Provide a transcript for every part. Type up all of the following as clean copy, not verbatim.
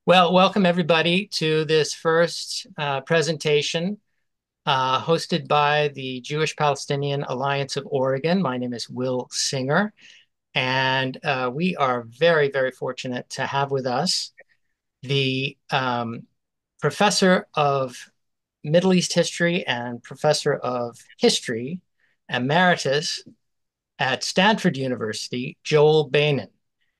Well, welcome everybody to this first presentation hosted by the Jewish-Palestinian Alliance of Oregon. My name is Will Singer, and we are very, very fortunate to have with us the professor of Middle East history and professor of history emeritus at Stanford University, Joel Beinin.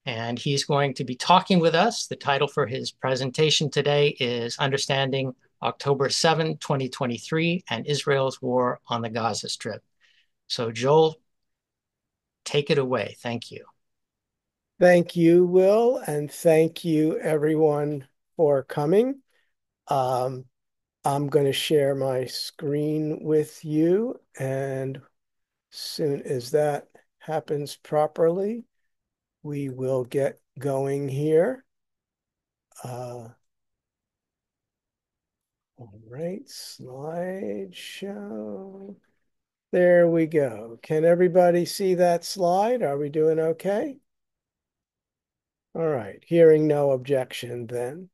And he's going to be talking with us. The title for his presentation today is Understanding October 7, 2023, and Israel's War on the Gaza Strip. So, Joel, take it away. Thank you. Thank you, Will, and thank you everyone for coming. Um, I'm going to share my screen with you, and as soon as that happens properly, we will get going here. Uh, all right, slideshow. There we go. Can everybody see that slide? Are we doing okay? All right, hearing no objection then.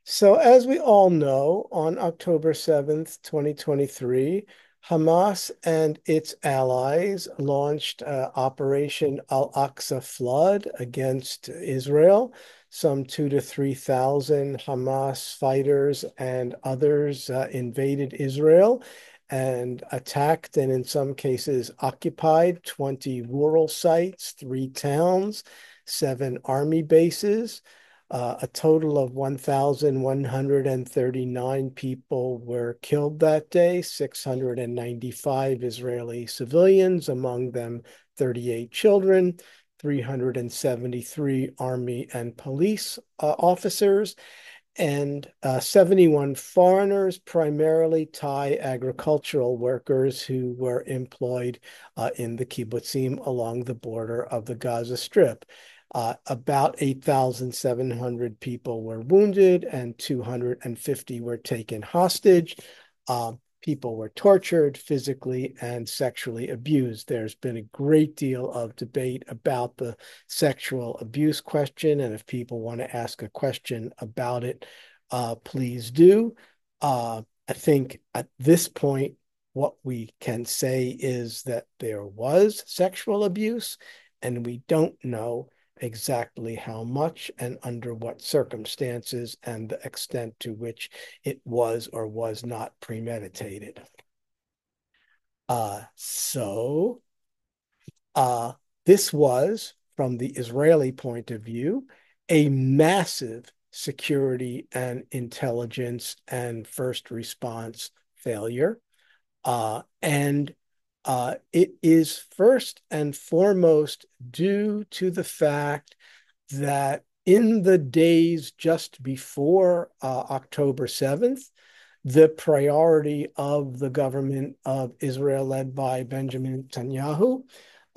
So, as we all know, on October 7th, 2023, Hamas and its allies launched Operation Al-Aqsa Flood against Israel. Some 2 to 3,000 Hamas fighters and others invaded Israel and attacked, and in some cases occupied 20 rural sites, 3 towns, 7 army bases. A total of 1,139 people were killed that day, 695 Israeli civilians, among them 38 children, 373 army and police officers, and 71 foreigners, primarily Thai agricultural workers who were employed in the kibbutzim along the border of the Gaza Strip. About 8,700 people were wounded and 250 were taken hostage. People were tortured, physically and sexually abused. There's been a great deal of debate about the sexual abuse question, and if people want to ask a question about it, please do. I think at this point, what we can say is that there was sexual abuse, and we don't know exactly how much and under what circumstances and the extent to which it was or was not premeditated. So uh, this was, from the Israeli point of view, a massive security and intelligence and first response failure. And it is first and foremost due to the fact that in the days just before October 7th, the priority of the government of Israel, led by Benjamin Netanyahu,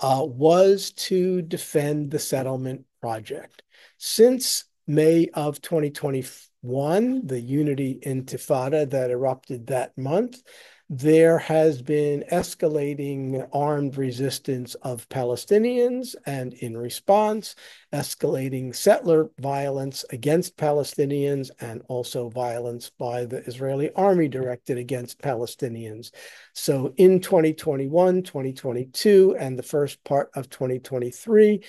was to defend the settlement project. Since May of 2021, the Unity Intifada that erupted that month, there has been escalating armed resistance of Palestinians, and in response, escalating settler violence against Palestinians and also violence by the Israeli army directed against Palestinians. So in 2021, 2022, and the first part of 2023,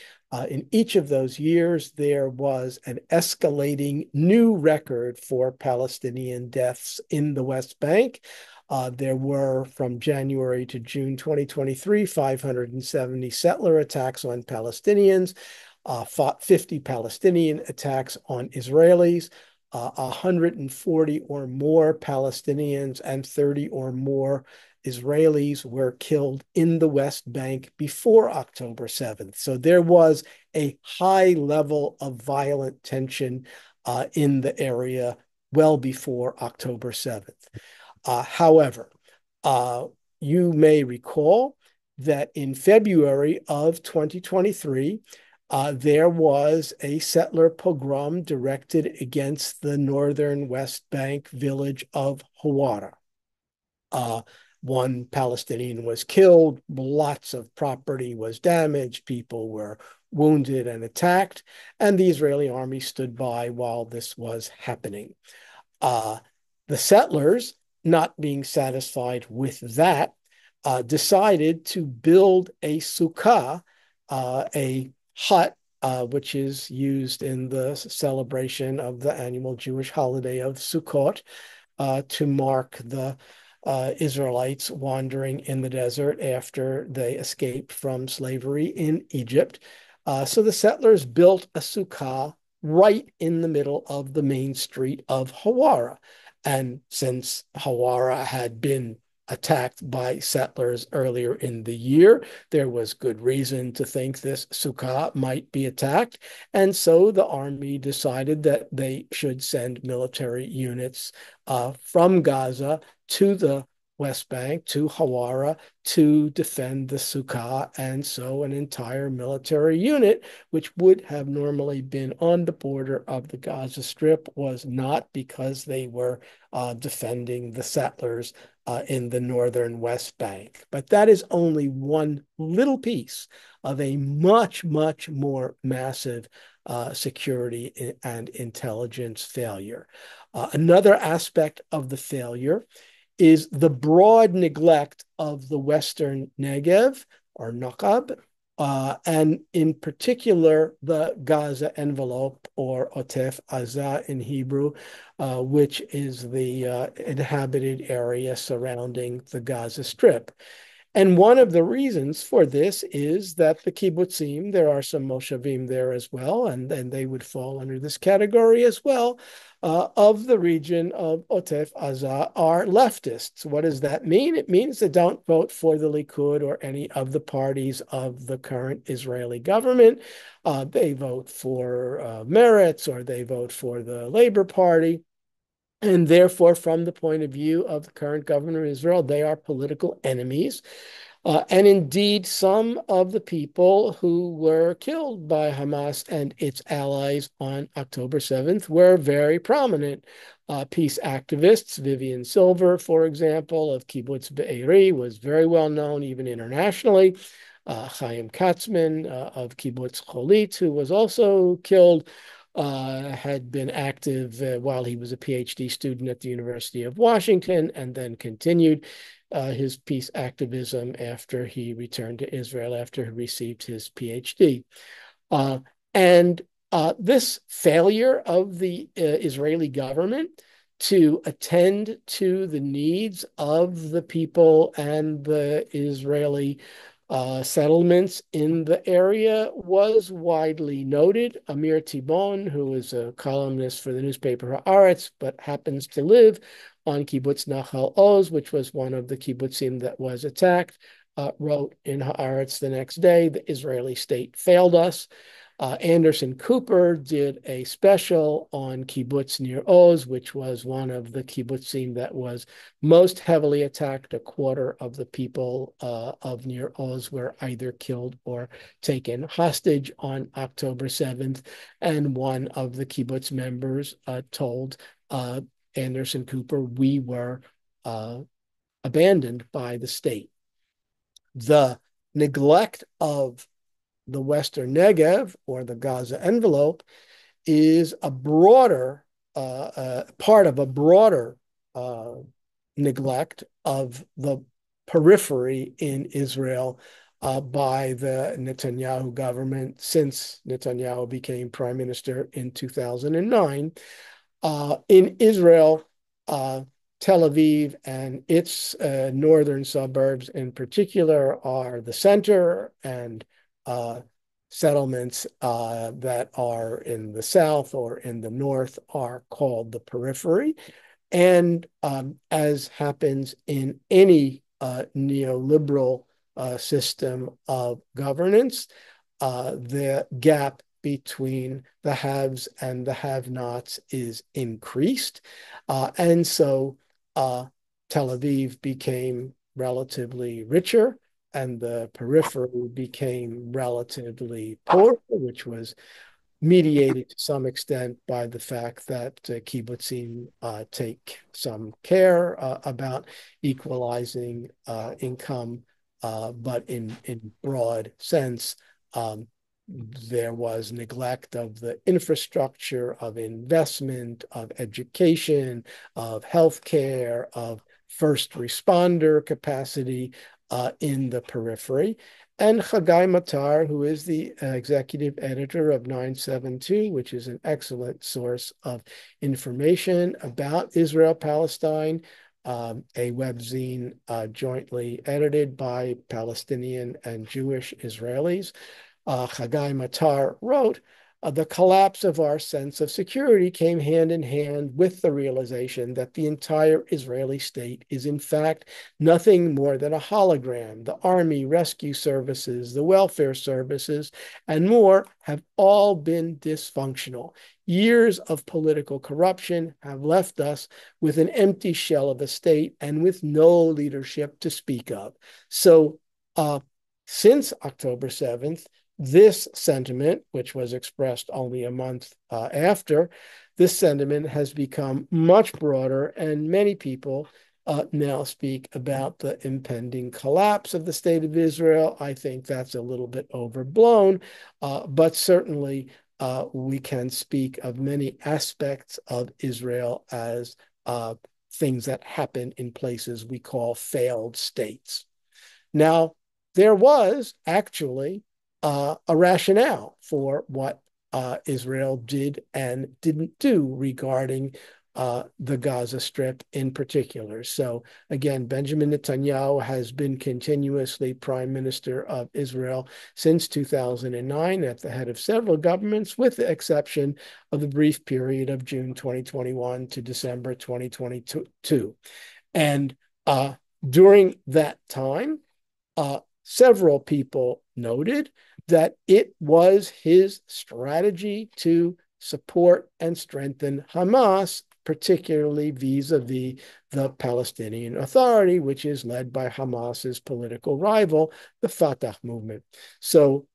in each of those years, there was an escalating new record for Palestinian deaths in the West Bank. There were, from January to June 2023, 570 settler attacks on Palestinians, 50 Palestinian attacks on Israelis, 140 or more Palestinians and 30 or more Israelis were killed in the West Bank before October 7th. So there was a high level of violent tension in the area well before October 7th. However, uh, you may recall that in February of 2023, there was a settler pogrom directed against the northern West Bank village of Hawara. Uh, One Palestinian was killed, lots of property was damaged, people were wounded and attacked, and the Israeli army stood by while this was happening. Uh, the settlers, not being satisfied with that, decided to build a sukkah, a hut, which is used in the celebration of the annual Jewish holiday of Sukkot, to mark the Israelites wandering in the desert after they escaped from slavery in Egypt. So the settlers built a sukkah right in the middle of the main street of Hawara. And since Hawara had been attacked by settlers earlier in the year, there was good reason to think this sukkah might be attacked. And so the army decided that they should send military units from Gaza to the West Bank, to Hawara, to defend the Sukkah. And so an entire military unit, which would have normally been on the border of the Gaza Strip, was not, because they were defending the settlers in the northern West Bank. But that is only one little piece of a much, much more massive security and intelligence failure. Another aspect of the failure is the broad neglect of the Western Negev or Nakab, and in particular the Gaza envelope or Otef Aza in Hebrew, which is the inhabited area surrounding the Gaza Strip. And one of the reasons for this is that the kibbutzim, there are some moshavim there as well, and they would fall under this category as well, of the region of Otef Aza are leftists. What does that mean? It means they don't vote for the Likud or any of the parties of the current Israeli government. They vote for Meretz, or they vote for the Labor Party. And therefore, from the point of view of the current government of Israel, they are political enemies. And indeed, some of the people who were killed by Hamas and its allies on October 7th were very prominent peace activists. Vivian Silver, for example, of Kibbutz Be'eri, was very well known even internationally. Chaim Katzman of Kibbutz Cholit, who was also killed, had been active while he was a PhD student at the University of Washington, and then continued his peace activism after he returned to Israel after he received his PhD. And this failure of the Israeli government to attend to the needs of the people and the Israeli settlements in the area was widely noted. Amir Tibon, who is a columnist for the newspaper Haaretz, but happens to live on Kibbutz Nahal Oz, which was one of the kibbutzim that was attacked, wrote in Haaretz the next day, the Israeli state failed us. Anderson Cooper did a special on Kibbutz Nir Oz, which was one of the kibbutzim that was most heavily attacked. A quarter of the people of Nir Oz were either killed or taken hostage on October 7th. And one of the kibbutz members told Anderson Cooper, we were abandoned by the state. The neglect of the Western Negev or the Gaza envelope is a broader part of a broader neglect of the periphery in Israel by the Netanyahu government since Netanyahu became prime minister in 2009. In Israel, Tel Aviv and its northern suburbs in particular are the center, and settlements that are in the south or in the north are called the periphery. And as happens in any neoliberal system of governance, the gap between the haves and the have-nots is increased. And so Tel Aviv became relatively richer, and the periphery became relatively poor, which was mediated to some extent by the fact that kibbutzim take some care about equalizing income, but in broad sense, There was neglect of the infrastructure, of investment, of education, of healthcare, of first responder capacity in the periphery. And Chagai Matar, who is the executive editor of 972, which is an excellent source of information about Israel-Palestine, a webzine jointly edited by Palestinian and Jewish Israelis. Chagai Matar wrote, the collapse of our sense of security came hand in hand with the realization that the entire Israeli state is, in fact, nothing more than a hologram. The army, rescue services, the welfare services, and more have all been dysfunctional. Years of political corruption have left us with an empty shell of a state and with no leadership to speak of. So, since October 7th, this sentiment, which was expressed only a month after, this sentiment has become much broader, and many people now speak about the impending collapse of the state of Israel. I think that's a little bit overblown, but certainly we can speak of many aspects of Israel as things that happen in places we call failed states. Now, there was actually a rationale for what Israel did and didn't do regarding the Gaza Strip in particular. So, again, Benjamin Netanyahu has been continuously prime minister of Israel since 2009 at the head of several governments, with the exception of the brief period of June 2021 to December 2022. And during that time, several people noted that it was his strategy to support and strengthen Hamas, particularly vis-a-vis the Palestinian Authority, which is led by Hamas's political rival, the Fatah movement. So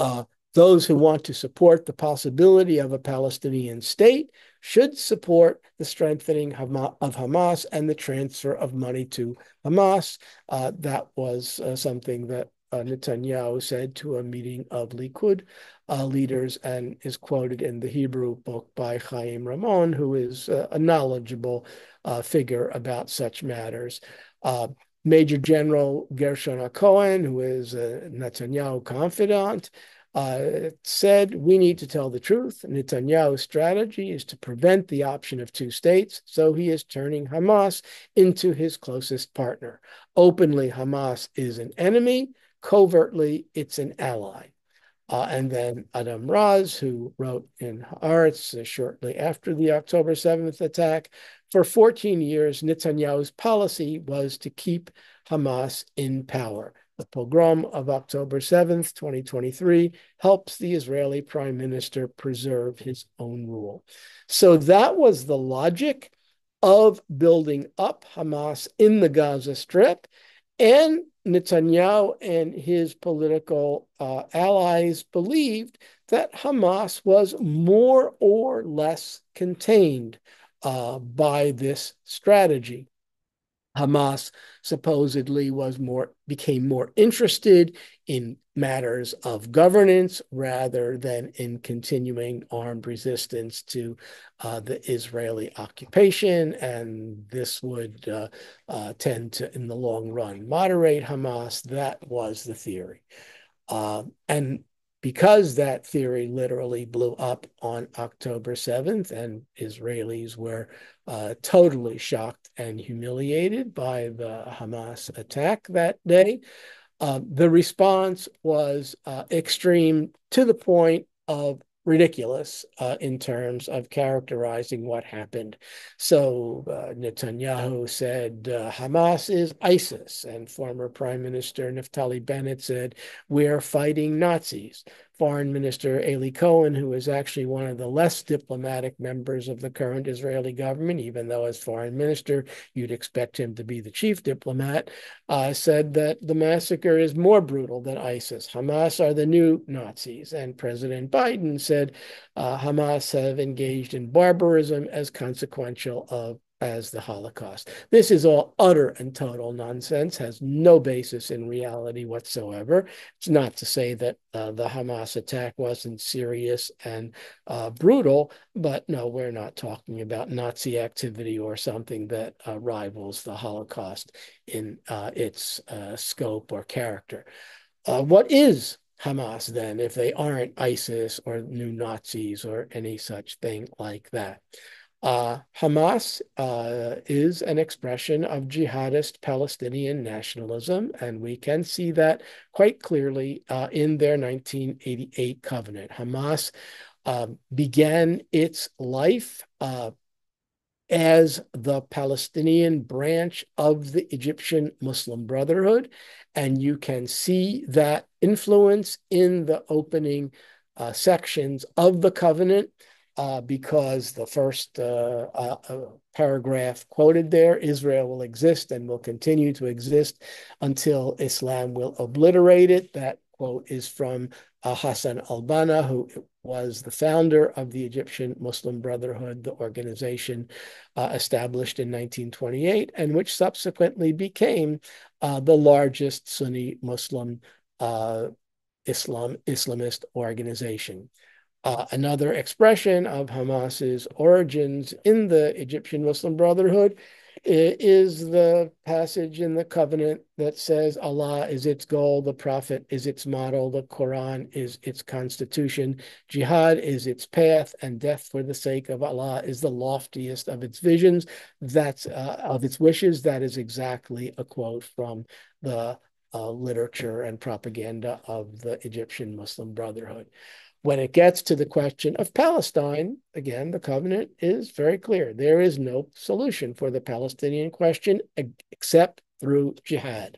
uh, those who want to support the possibility of a Palestinian state should support the strengthening of Hamas and the transfer of money to Hamas. That was something that Netanyahu said to a meeting of Likud leaders and is quoted in the Hebrew book by Chaim Ramon, who is a knowledgeable figure about such matters. Major General Gershon Cohen, who is a Netanyahu confidant, said, we need to tell the truth. Netanyahu's strategy is to prevent the option of two states, so he is turning Hamas into his closest partner. Openly, Hamas is an enemy. Covertly, it's an ally. And then Adam Raz, who wrote in Haaretz shortly after the October 7th attack, for 14 years, Netanyahu's policy was to keep Hamas in power. The pogrom of October 7th, 2023, helps the Israeli prime minister preserve his own rule. So that was the logic of building up Hamas in the Gaza Strip. And Netanyahu and his political allies believed that Hamas was more or less contained by this strategy. Hamas supposedly became more interested in matters of governance rather than in continuing armed resistance to the Israeli occupation, and this would tend to, in the long run, moderate Hamas. That was the theory. And because that theory literally blew up on October 7th, and Israelis were totally shocked and humiliated by the Hamas attack that day, the response was extreme to the point of ridiculous in terms of characterizing what happened. So Netanyahu said Hamas is ISIS, and former Prime Minister Naftali Bennett said we're fighting Nazis. Foreign Minister Eli Cohen, who is actually one of the less diplomatic members of the current Israeli government, even though as foreign minister you'd expect him to be the chief diplomat, said that the massacre is more brutal than ISIS. Hamas are the new Nazis. And President Biden said Hamas have engaged in barbarism as consequential of as the Holocaust. This is all utter and total nonsense, has no basis in reality whatsoever. It's not to say that the Hamas attack wasn't serious and brutal, but no, we're not talking about Nazi activity or something that rivals the Holocaust in its scope or character. What is Hamas then, if they aren't ISIS or new Nazis or any such thing like that? Hamas is an expression of jihadist Palestinian nationalism, and we can see that quite clearly in their 1988 covenant. Hamas began its life as the Palestinian branch of the Egyptian Muslim Brotherhood. And you can see that influence in the opening sections of the covenant because the first paragraph quoted there, Israel will exist and will continue to exist until Islam will obliterate it. That quote is from Hassan al-Banna, who was the founder of the Egyptian Muslim Brotherhood, the organization established in 1928, and which subsequently became the largest Sunni Muslim Islamist organization. Another expression of Hamas's origins in the Egyptian Muslim Brotherhood is the passage in the covenant that says Allah is its goal, the Prophet is its model, the Quran is its constitution, jihad is its path, and death for the sake of Allah is the loftiest of its visions. That's of its wishes. That is exactly a quote from the literature and propaganda of the Egyptian Muslim Brotherhood. When it gets to the question of Palestine, again, the covenant is very clear. There is no solution for the Palestinian question except through jihad.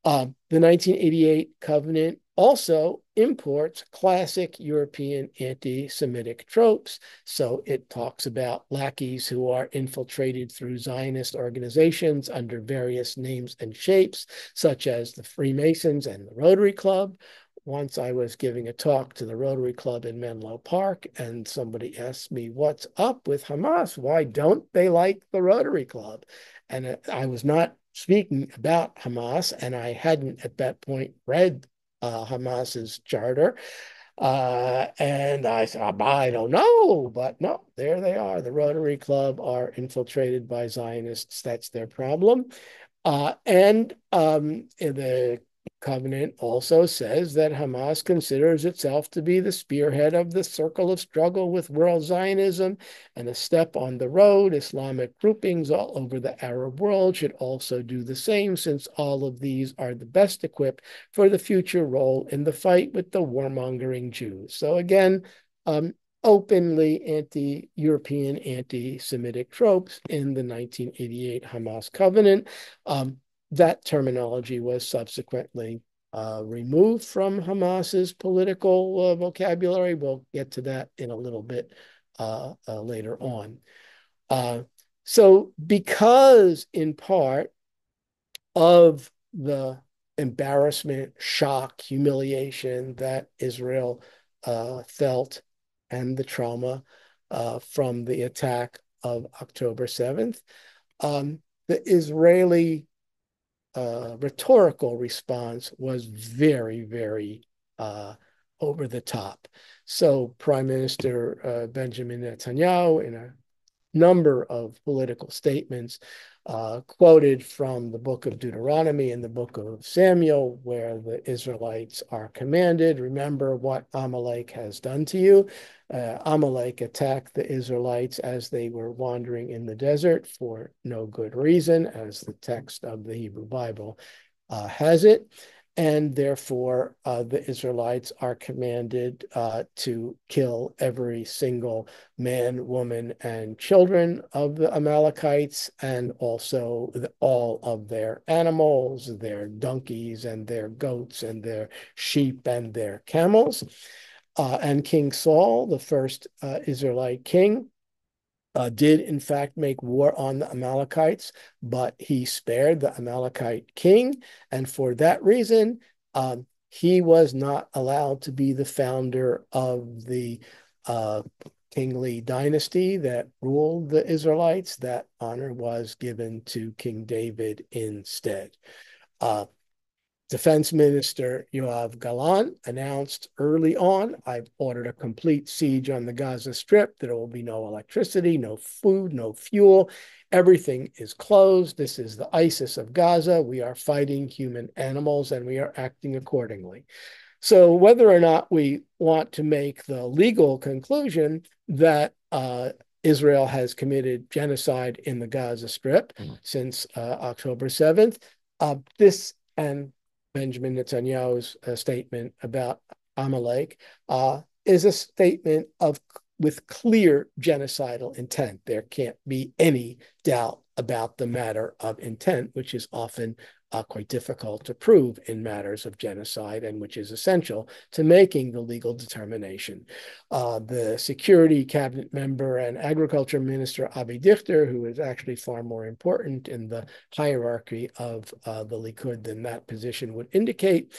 The 1988 covenant also imports classic European anti-Semitic tropes. So it talks about lackeys who are infiltrated through Zionist organizations under various names and shapes, such as the Freemasons and the Rotary Club. Once I was giving a talk to the Rotary Club in Menlo Park, and somebody asked me, what's up with Hamas? Why don't they like the Rotary Club? And I was not speaking about Hamas, and I hadn't at that point read Hamas's charter. And I said, I don't know, but no, there they are. The Rotary Club are infiltrated by Zionists. That's their problem. And the covenant also says that Hamas considers itself to be the spearhead of the circle of struggle with world Zionism and a step on the road. Islamic groupings all over the Arab world should also do the same, since all of these are the best equipped for the future role in the fight with the warmongering Jews. So again, openly anti-European, anti-Semitic tropes in the 1988 Hamas covenant. That terminology was subsequently removed from Hamas's political vocabulary. We'll get to that in a little bit later on. So because in part of the embarrassment, shock, humiliation that Israel felt and the trauma from the attack of October 7th, the Israeli rhetorical response was very, very over the top. So Prime Minister Benjamin Netanyahu, in a number of political statements, quoted from the book of Deuteronomy and the book of Samuel, where the Israelites are commanded, remember what Amalek has done to you. Amalek attacked the Israelites as they were wandering in the desert for no good reason, as the text of the Hebrew Bible has it. And therefore, the Israelites are commanded to kill every single man, woman, and children of the Amalekites, and also all of their animals, their donkeys and their goats and their sheep and their camels. And King Saul, the first Israelite king, did in fact make war on the Amalekites, but he spared the Amalekite king. And for that reason, he was not allowed to be the founder of the kingly dynasty that ruled the Israelites, that honor was given to King David instead. Uh, Defense Minister Yoav Gallant announced early on, I've ordered a complete siege on the Gaza Strip. There will be no electricity, no food, no fuel. Everything is closed. This is the ISIS of Gaza. We are fighting human animals and we are acting accordingly. So whether or not we want to make the legal conclusion that Israel has committed genocide in the Gaza Strip since October 7th, this and Benjamin Netanyahu's statement about Amalek is a statement of with clear genocidal intent. There can't be any doubt about the matter of intent, which is often quite difficult to prove in matters of genocide and which is essential to making the legal determination. The security cabinet member and agriculture minister, Avi Dichter, who is actually far more important in the hierarchy of the Likud than that position would indicate,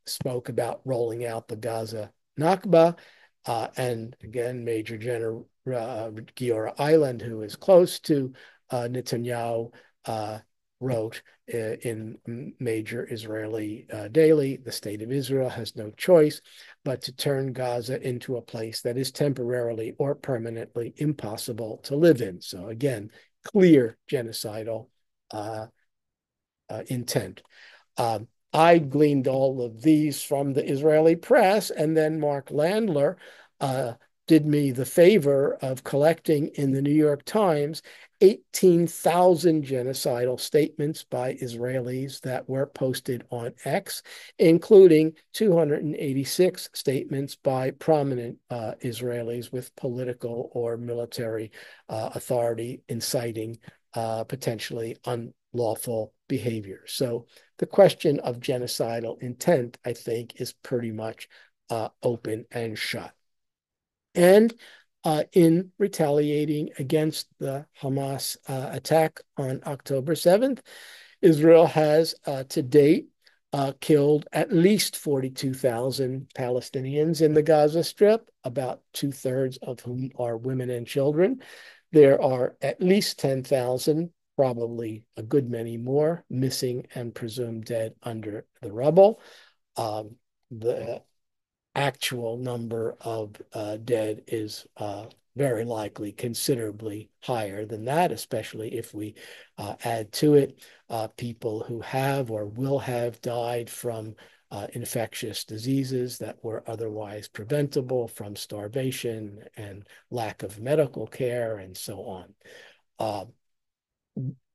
spoke about rolling out the Gaza Nakba. And again, Major General Giora Eiland, who is close to Netanyahu, wrote in major Israeli daily, the state of Israel has no choice but to turn Gaza into a place that is temporarily or permanently impossible to live in. So again, clear genocidal intent. I gleaned all of these from the Israeli press, and then Mark Landler did me the favor of collecting in the New York Times 18,000 genocidal statements by Israelis that were posted on X, including 286 statements by prominent Israelis with political or military authority inciting potentially unlawful behavior. So the question of genocidal intent, I think, is pretty much open and shut. And in retaliating against the Hamas attack on October 7th, Israel has to date killed at least 42,000 Palestinians in the Gaza Strip, about two-thirds of whom are women and children. There are at least 10,000, probably a good many more, missing and presumed dead under the rubble. The actual number of dead is very likely considerably higher than that, especially if we add to it people who have or will have died from infectious diseases that were otherwise preventable, from starvation and lack of medical care and so on.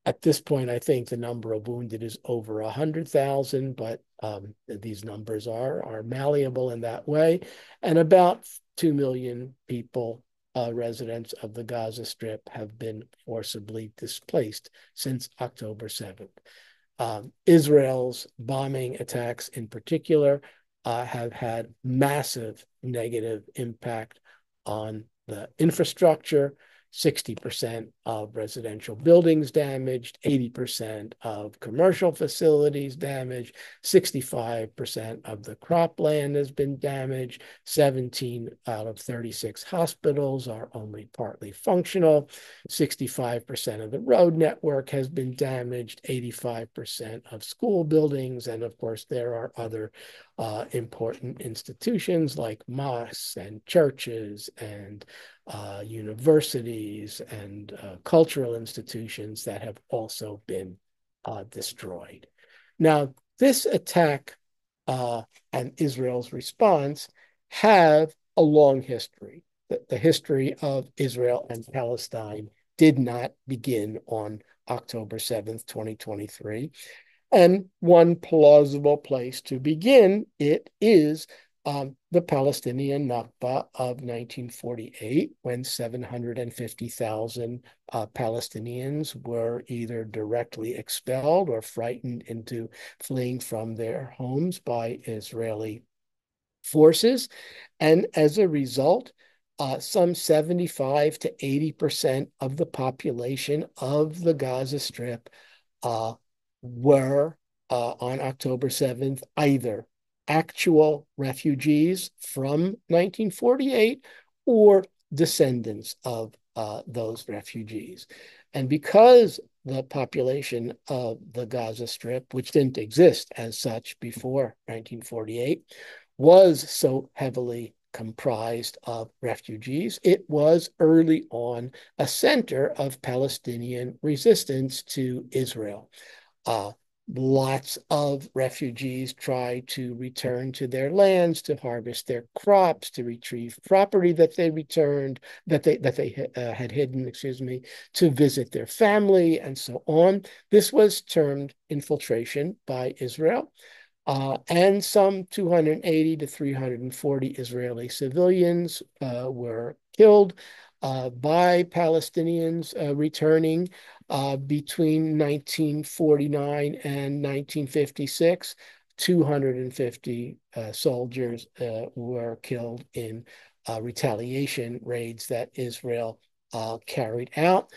At this point, I think the number of wounded is over 100,000, but these numbers are malleable in that way. And about 2 million people, residents of the Gaza Strip, have been forcibly displaced since October 7th. Israel's bombing attacks in particular have had massive negative impact on the infrastructure. 60% of residential buildings damaged, 80% of commercial facilities damaged, 65% of the cropland has been damaged, 17 out of 36 hospitals are only partly functional, 65% of the road network has been damaged, 85% of school buildings, and of course there are other important institutions like mosques and churches and universities and cultural institutions that have also been destroyed. Now, this attack and Israel's response have a long history. The history of Israel and Palestine did not begin on October 7th, 2023. And one plausible place to begin it is the Palestinian Nakba of 1948, when 750,000 Palestinians were either directly expelled or frightened into fleeing from their homes by Israeli forces. And as a result, some 75 to 80% of the population of the Gaza Strip were on October 7th either actual refugees from 1948 or descendants of those refugees. And because the population of the Gaza Strip, which didn't exist as such before 1948, was so heavily comprised of refugees, it was early on a center of Palestinian resistance to Israel. Uh, Lots of refugees try to return to their lands to harvest their crops, to retrieve property that they returned, that they had hidden, excuse me, to visit their family, and so on. This was termed infiltration by Israel. And some 280 to 340 Israeli civilians were killed by Palestinians returning between 1949 and 1956. 250 soldiers were killed in retaliation raids that Israel carried out.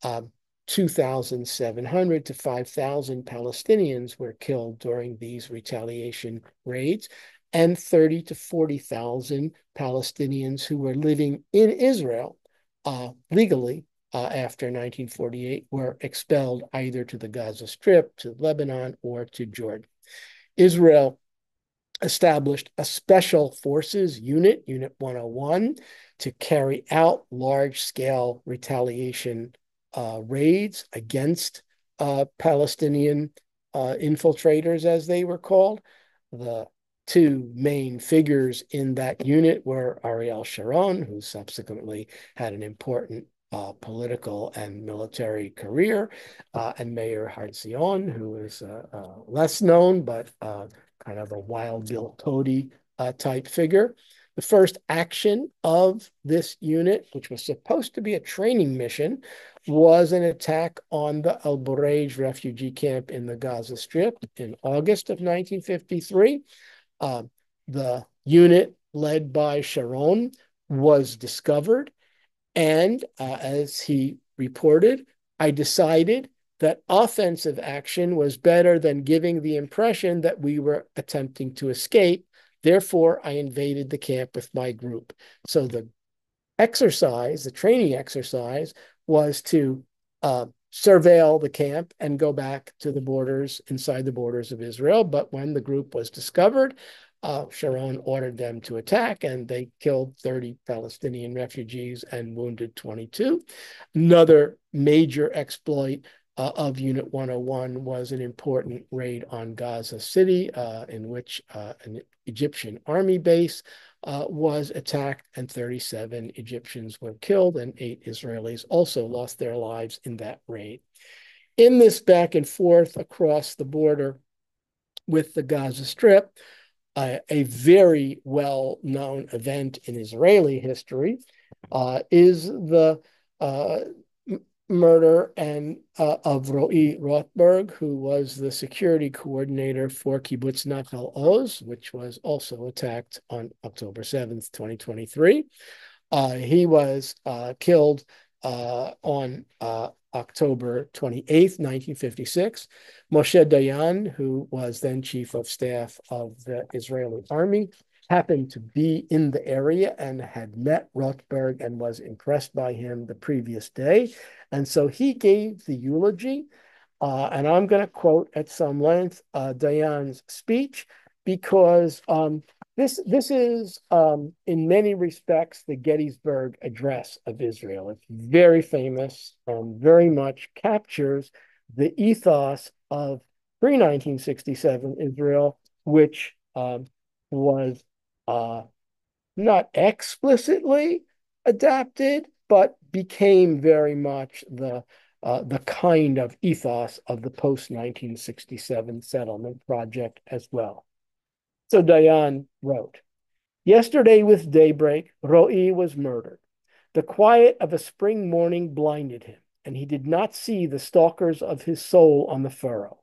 Uh, 2,700 to 5,000 Palestinians were killed during these retaliation raids, and 30 to 40,000 Palestinians who were living in Israel legally after 1948 were expelled either to the Gaza Strip, to Lebanon, or to Jordan. Israel established a special forces unit, Unit 101, to carry out large-scale retaliation raids against Palestinian infiltrators, as they were called. The two main figures in that unit were Ariel Sharon, who subsequently had an important political and military career, and Meir Herzlion, who is less known, but kind of a Wild Bill Cody type figure. The first action of this unit, which was supposed to be a training mission, was an attack on the Al Bureij refugee camp in the Gaza Strip in August of 1953. The unit led by Sharon was discovered, and as he reported, I decided that offensive action was better than giving the impression that we were attempting to escape. Therefore, I invaded the camp with my group. So the exercise, the training exercise, was to surveil the camp and go back to the borders, inside the borders of Israel. But when the group was discovered, Sharon ordered them to attack, and they killed 30 Palestinian refugees and wounded 22. Another major exploit of Unit 101 was an important raid on Gaza City, in which an Egyptian army base was attacked, and 37 Egyptians were killed, and 8 Israelis also lost their lives in that raid. In this back and forth across the border with the Gaza Strip, a very well-known event in Israeli history is the murder of Ro'i Rothberg, who was the security coordinator for Kibbutz Nahal Oz, which was also attacked on October 7th, 2023. He was killed on October 28th, 1956. Moshe Dayan, who was then chief of staff of the Israeli army, happened to be in the area and had met Rothberg and was impressed by him the previous day. And so he gave the eulogy. And I'm going to quote at some length Dayan's speech, because this is, in many respects, the Gettysburg Address of Israel. It's very famous and very much captures the ethos of pre-1967 Israel, which was not explicitly adapted, but became very much the kind of ethos of the post-1967 settlement project as well. So Dayan wrote, "Yesterday with daybreak, Ro'i was murdered. The quiet of a spring morning blinded him, and he did not see the stalkers of his soul on the furrow.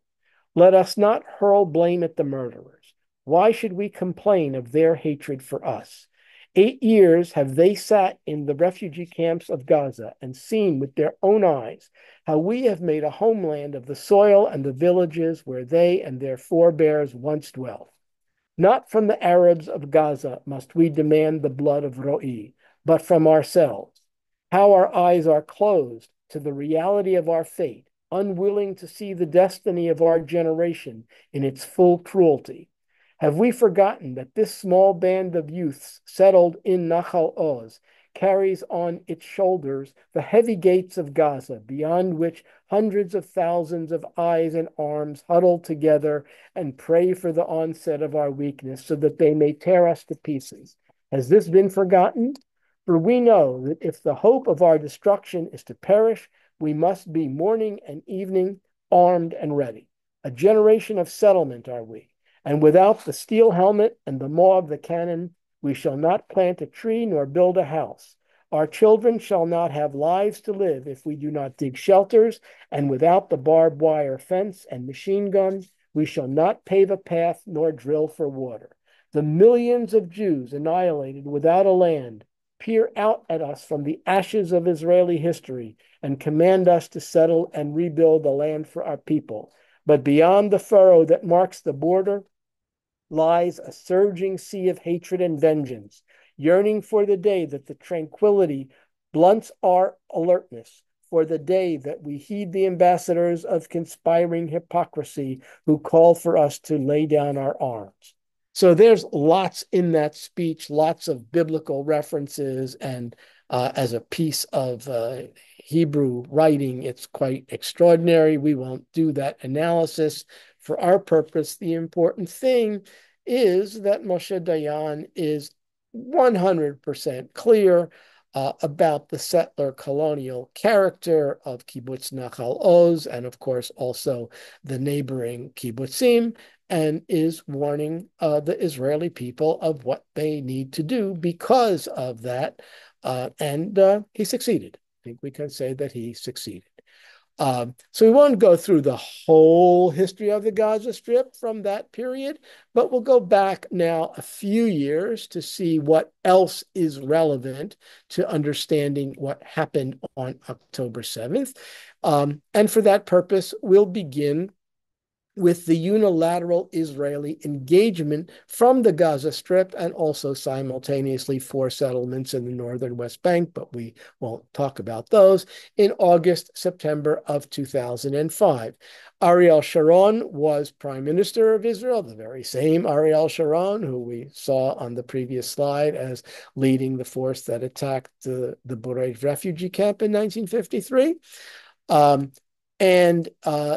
Let us not hurl blame at the murderers. Why should we complain of their hatred for us? 8 years have they sat in the refugee camps of Gaza and seen with their own eyes how we have made a homeland of the soil and the villages where they and their forebears once dwelt. Not from the Arabs of Gaza must we demand the blood of Ro'i, but from ourselves. How our eyes are closed to the reality of our fate, unwilling to see the destiny of our generation in its full cruelty. Have we forgotten that this small band of youths settled in Nachal Oz carries on its shoulders the heavy gates of Gaza, beyond which hundreds of thousands of eyes and arms huddle together and pray for the onset of our weakness so that they may tear us to pieces? Has this been forgotten? For we know that if the hope of our destruction is to perish, we must be morning and evening, armed and ready. A generation of settlement are we, and without the steel helmet and the maw of the cannon, we shall not plant a tree nor build a house. Our children shall not have lives to live if we do not dig shelters, and without the barbed wire fence and machine gun, we shall not pave a path nor drill for water. The millions of Jews annihilated without a land peer out at us from the ashes of Israeli history and command us to settle and rebuild a land for our people. But beyond the furrow that marks the border lies a surging sea of hatred and vengeance, yearning for the day that the tranquility blunts our alertness, for the day that we heed the ambassadors of conspiring hypocrisy who call for us to lay down our arms. So there's lots in that speech, lots of biblical references, and as a piece of Hebrew writing, it's quite extraordinary. We won't do that analysis. For our purpose, the important thing is that Moshe Dayan is 100% clear about the settler colonial character of Kibbutz Nachal Oz, and of course also the neighboring kibbutzim, and is warning the Israeli people of what they need to do because of that. And he succeeded. I think we can say that he succeeded. So we won't go through the whole history of the Gaza Strip from that period, but we'll go back now a few years to see what else is relevant to understanding what happened on October 7th. And for that purpose, we'll begin with the unilateral Israeli engagement from the Gaza Strip and also simultaneously four settlements in the northern West Bank, but we won't talk about those, in August, September of 2005. Ariel Sharon was Prime Minister of Israel, the very same Ariel Sharon who we saw on the previous slide as leading the force that attacked the Bureij refugee camp in 1953. And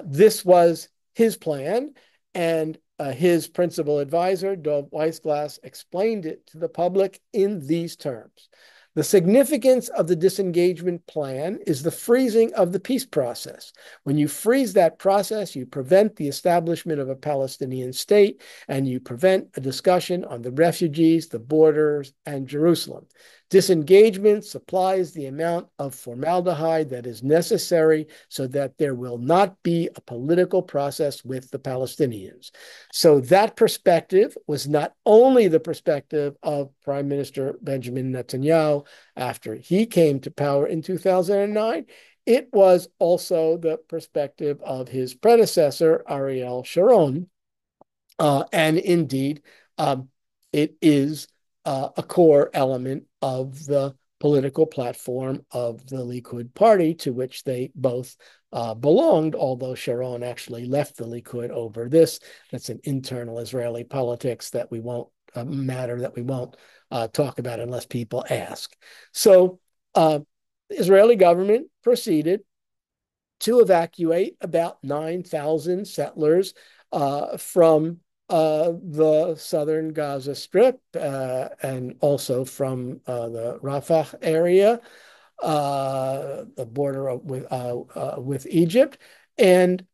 this was his plan, and his principal advisor, Dov Weissglass, explained it to the public in these terms. The significance of the disengagement plan is the freezing of the peace process. When you freeze that process, you prevent the establishment of a Palestinian state, and you prevent a discussion on the refugees, the borders, and Jerusalem. Disengagement supplies the amount of formaldehyde that is necessary so that there will not be a political process with the Palestinians. So that perspective was not only the perspective of Prime Minister Benjamin Netanyahu after he came to power in 2009, it was also the perspective of his predecessor, Ariel Sharon. And indeed, it is a core element of the political platform of the Likud party, to which they both belonged, although Sharon actually left the Likud over this. That's an internal Israeli politics that we won't matter that we won't talk about unless people ask. So the Israeli government proceeded to evacuate about 9,000 settlers from the southern Gaza Strip and also from the Rafah area, the border with Egypt. And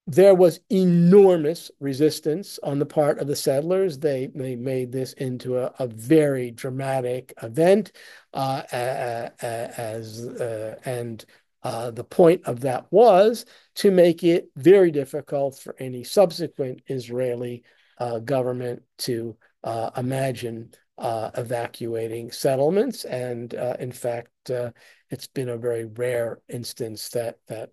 there was enormous resistance on the part of the settlers. They made this into a very dramatic event, the point of that was to make it very difficult for any subsequent Israeli government to imagine evacuating settlements. And in fact, it's been a very rare instance that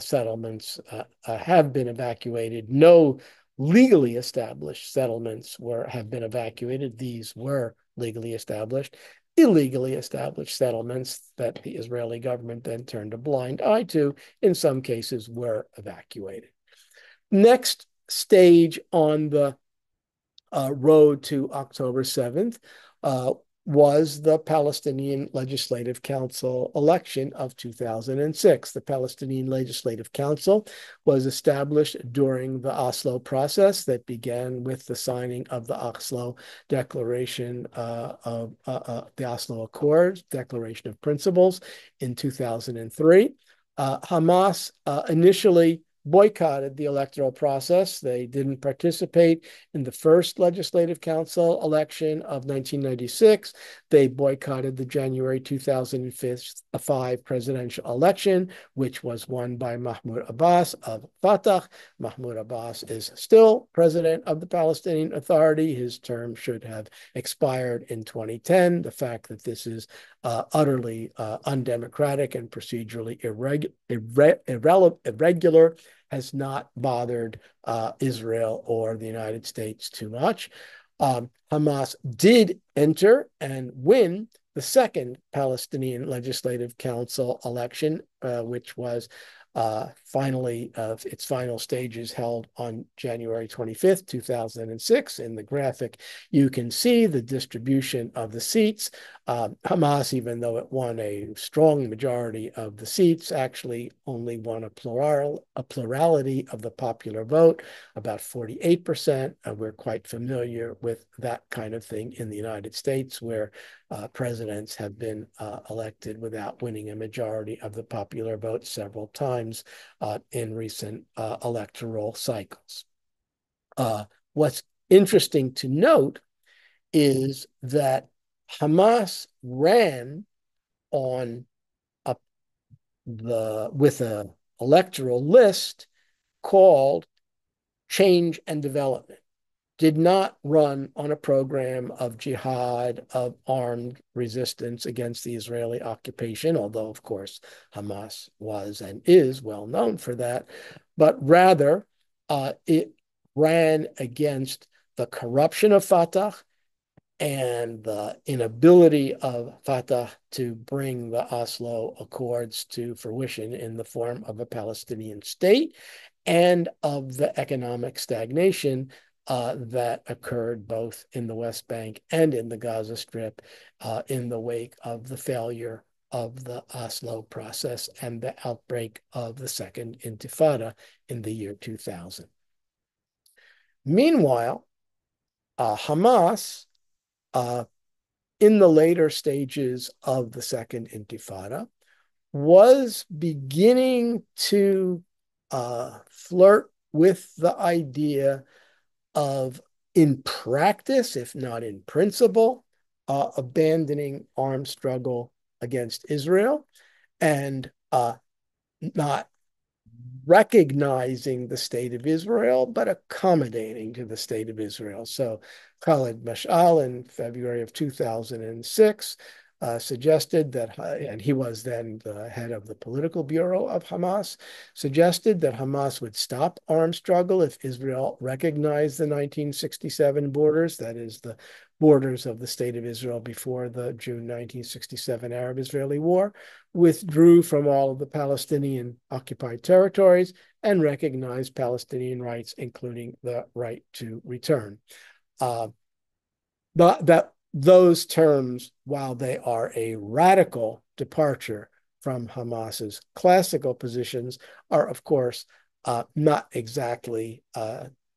settlements have been evacuated. No legally established settlements have been evacuated. These were legally established. illegally established settlements that the Israeli government then turned a blind eye to, in some cases were evacuated. Next stage on the road to October 7th uh, was the Palestinian Legislative Council election of 2006. The Palestinian Legislative Council was established during the Oslo process that began with the signing of the Oslo Declaration of the Oslo Accords, Declaration of Principles in 2003. Hamas initially boycotted the electoral process. They didn't participate in the first legislative council election of 1996. They boycotted the January 2005 presidential election, which was won by Mahmoud Abbas of Fatah. Mahmoud Abbas is still president of the Palestinian Authority. His term should have expired in 2010. The fact that this is utterly undemocratic and procedurally irregular has not bothered Israel or the United States too much. Hamas did enter and win the second Palestinian Legislative Council election, which was finally its final stages held on January 25th, 2006. In the graphic, you can see the distribution of the seats. Hamas, even though it won a strong majority of the seats, actually only won a plurality of the popular vote, about 48%. We're quite familiar with that kind of thing in the United States, where presidents have been elected without winning a majority of the popular vote several times in recent electoral cycles. What's interesting to note is that Hamas ran on with an electoral list called Change and Development, did not run on a program of jihad, of armed resistance against the Israeli occupation, although, of course, Hamas was and is well known for that, but rather it ran against the corruption of Fatah and the inability of Fatah to bring the Oslo Accords to fruition in the form of a Palestinian state, and of the economic stagnation that occurred both in the West Bank and in the Gaza Strip in the wake of the failure of the Oslo process and the outbreak of the Second Intifada in the year 2000. Meanwhile, Hamas, in the later stages of the Second Intifada, was beginning to flirt with the idea of, in practice, if not in principle, abandoning armed struggle against Israel and not recognizing the state of Israel, but accommodating to the state of Israel. So Khalid Mash'al in February of 2006 suggested that, and he was then the head of the political bureau of Hamas, suggested that Hamas would stop armed struggle if Israel recognized the 1967 borders, that is, the borders of the state of Israel before the June 1967 Arab-Israeli War, withdrew from all of the Palestinian occupied territories, and recognized Palestinian rights, including the right to return. Those terms, while they are a radical departure from Hamas's classical positions, are, of course, not exactly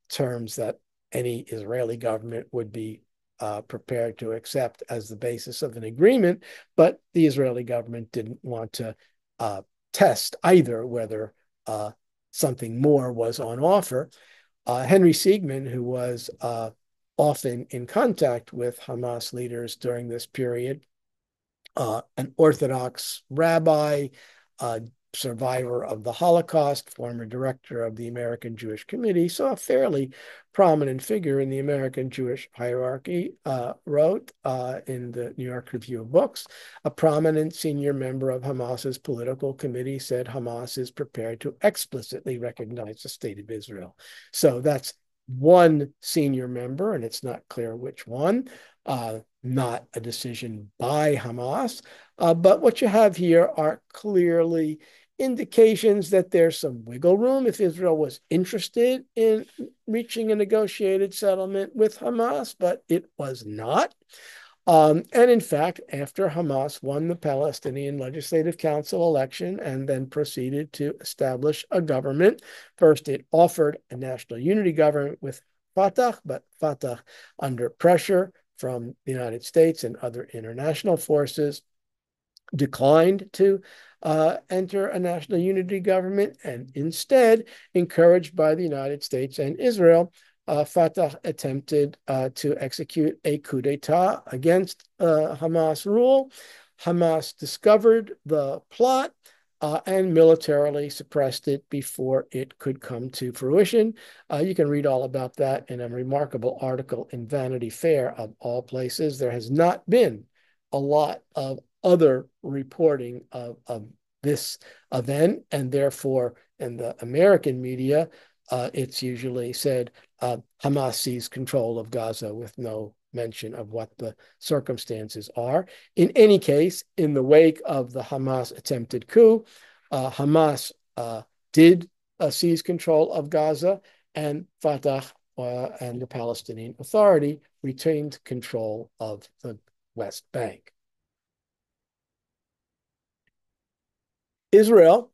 terms that any Israeli government would be prepared to accept as the basis of an agreement. But the Israeli government didn't want to test either whether something more was on offer. Henry Siegman, who was often in contact with Hamas leaders during this period, an Orthodox rabbi, survivor of the Holocaust, former director of the American Jewish Committee, so a fairly prominent figure in the American Jewish hierarchy, wrote in the New York Review of Books. A prominent senior member of Hamas's political committee said Hamas is prepared to explicitly recognize the state of Israel. So that's one senior member, and it's not clear which one. not a decision by Hamas. But what you have here are clearly indications that there's some wiggle room if Israel was interested in reaching a negotiated settlement with Hamas, but it was not. And in fact, after Hamas won the Palestinian Legislative Council election and then proceeded to establish a government, first it offered a national unity government with Fatah, but Fatah, under pressure from the United States and other international forces, declined to enter a national unity government, and instead, encouraged by the United States and Israel, Fatah attempted to execute a coup d'etat against Hamas rule. Hamas discovered the plot and militarily suppressed it before it could come to fruition. You can read all about that in a remarkable article in Vanity Fair, of all places. There has not been a lot of other reporting of this event, and therefore in the American media, it's usually said Hamas seized control of Gaza with no mention of what the circumstances are. In any case, in the wake of the Hamas attempted coup, Hamas did seize control of Gaza, and Fatah and the Palestinian Authority retained control of the West Bank. Israel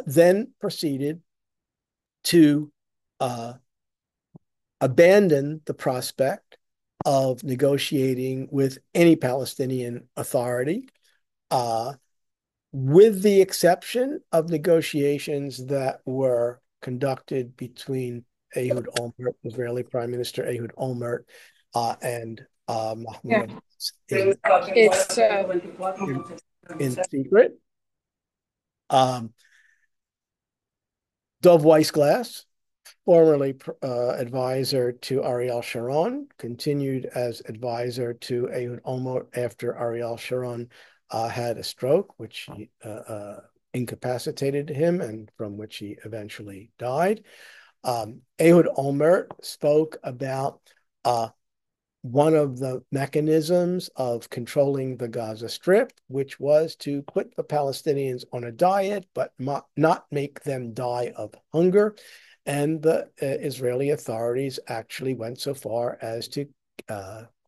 then proceeded to abandon the prospect of negotiating with any Palestinian authority, with the exception of negotiations that were conducted between Ehud Olmert, Israeli Prime Minister Ehud Olmert, and Mahmoud Abbas in, in secret. Dov Weissglass, formerly advisor to Ariel Sharon, continued as advisor to Ehud Olmert after Ariel Sharon had a stroke, which incapacitated him and from which he eventually died. Ehud Olmert spoke about one of the mechanisms of controlling the Gaza Strip, which was to put the Palestinians on a diet, but not make them die of hunger. And the Israeli authorities actually went so far as to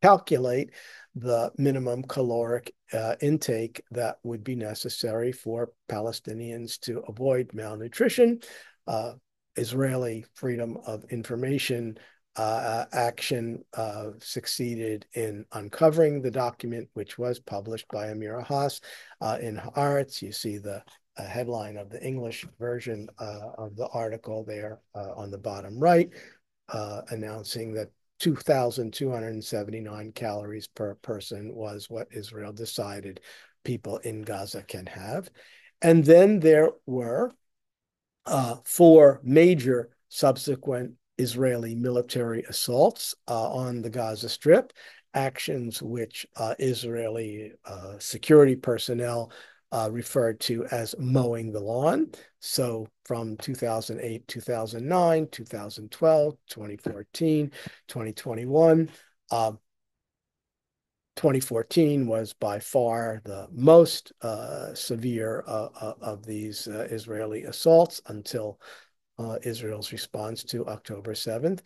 calculate the minimum caloric intake that would be necessary for Palestinians to avoid malnutrition. Israeli Freedom of Information action succeeded in uncovering the document, which was published by Amira Haas in Haaretz. You see the headline of the English version of the article there on the bottom right, announcing that 2,279 calories per person was what Israel decided people in Gaza can have. And then there were four major subsequent Israeli military assaults on the Gaza Strip, actions which Israeli security personnel referred to as mowing the lawn. So from 2008, 2009, 2012, 2014, 2021, 2014 was by far the most severe of these Israeli assaults until Israel's response to October 7th.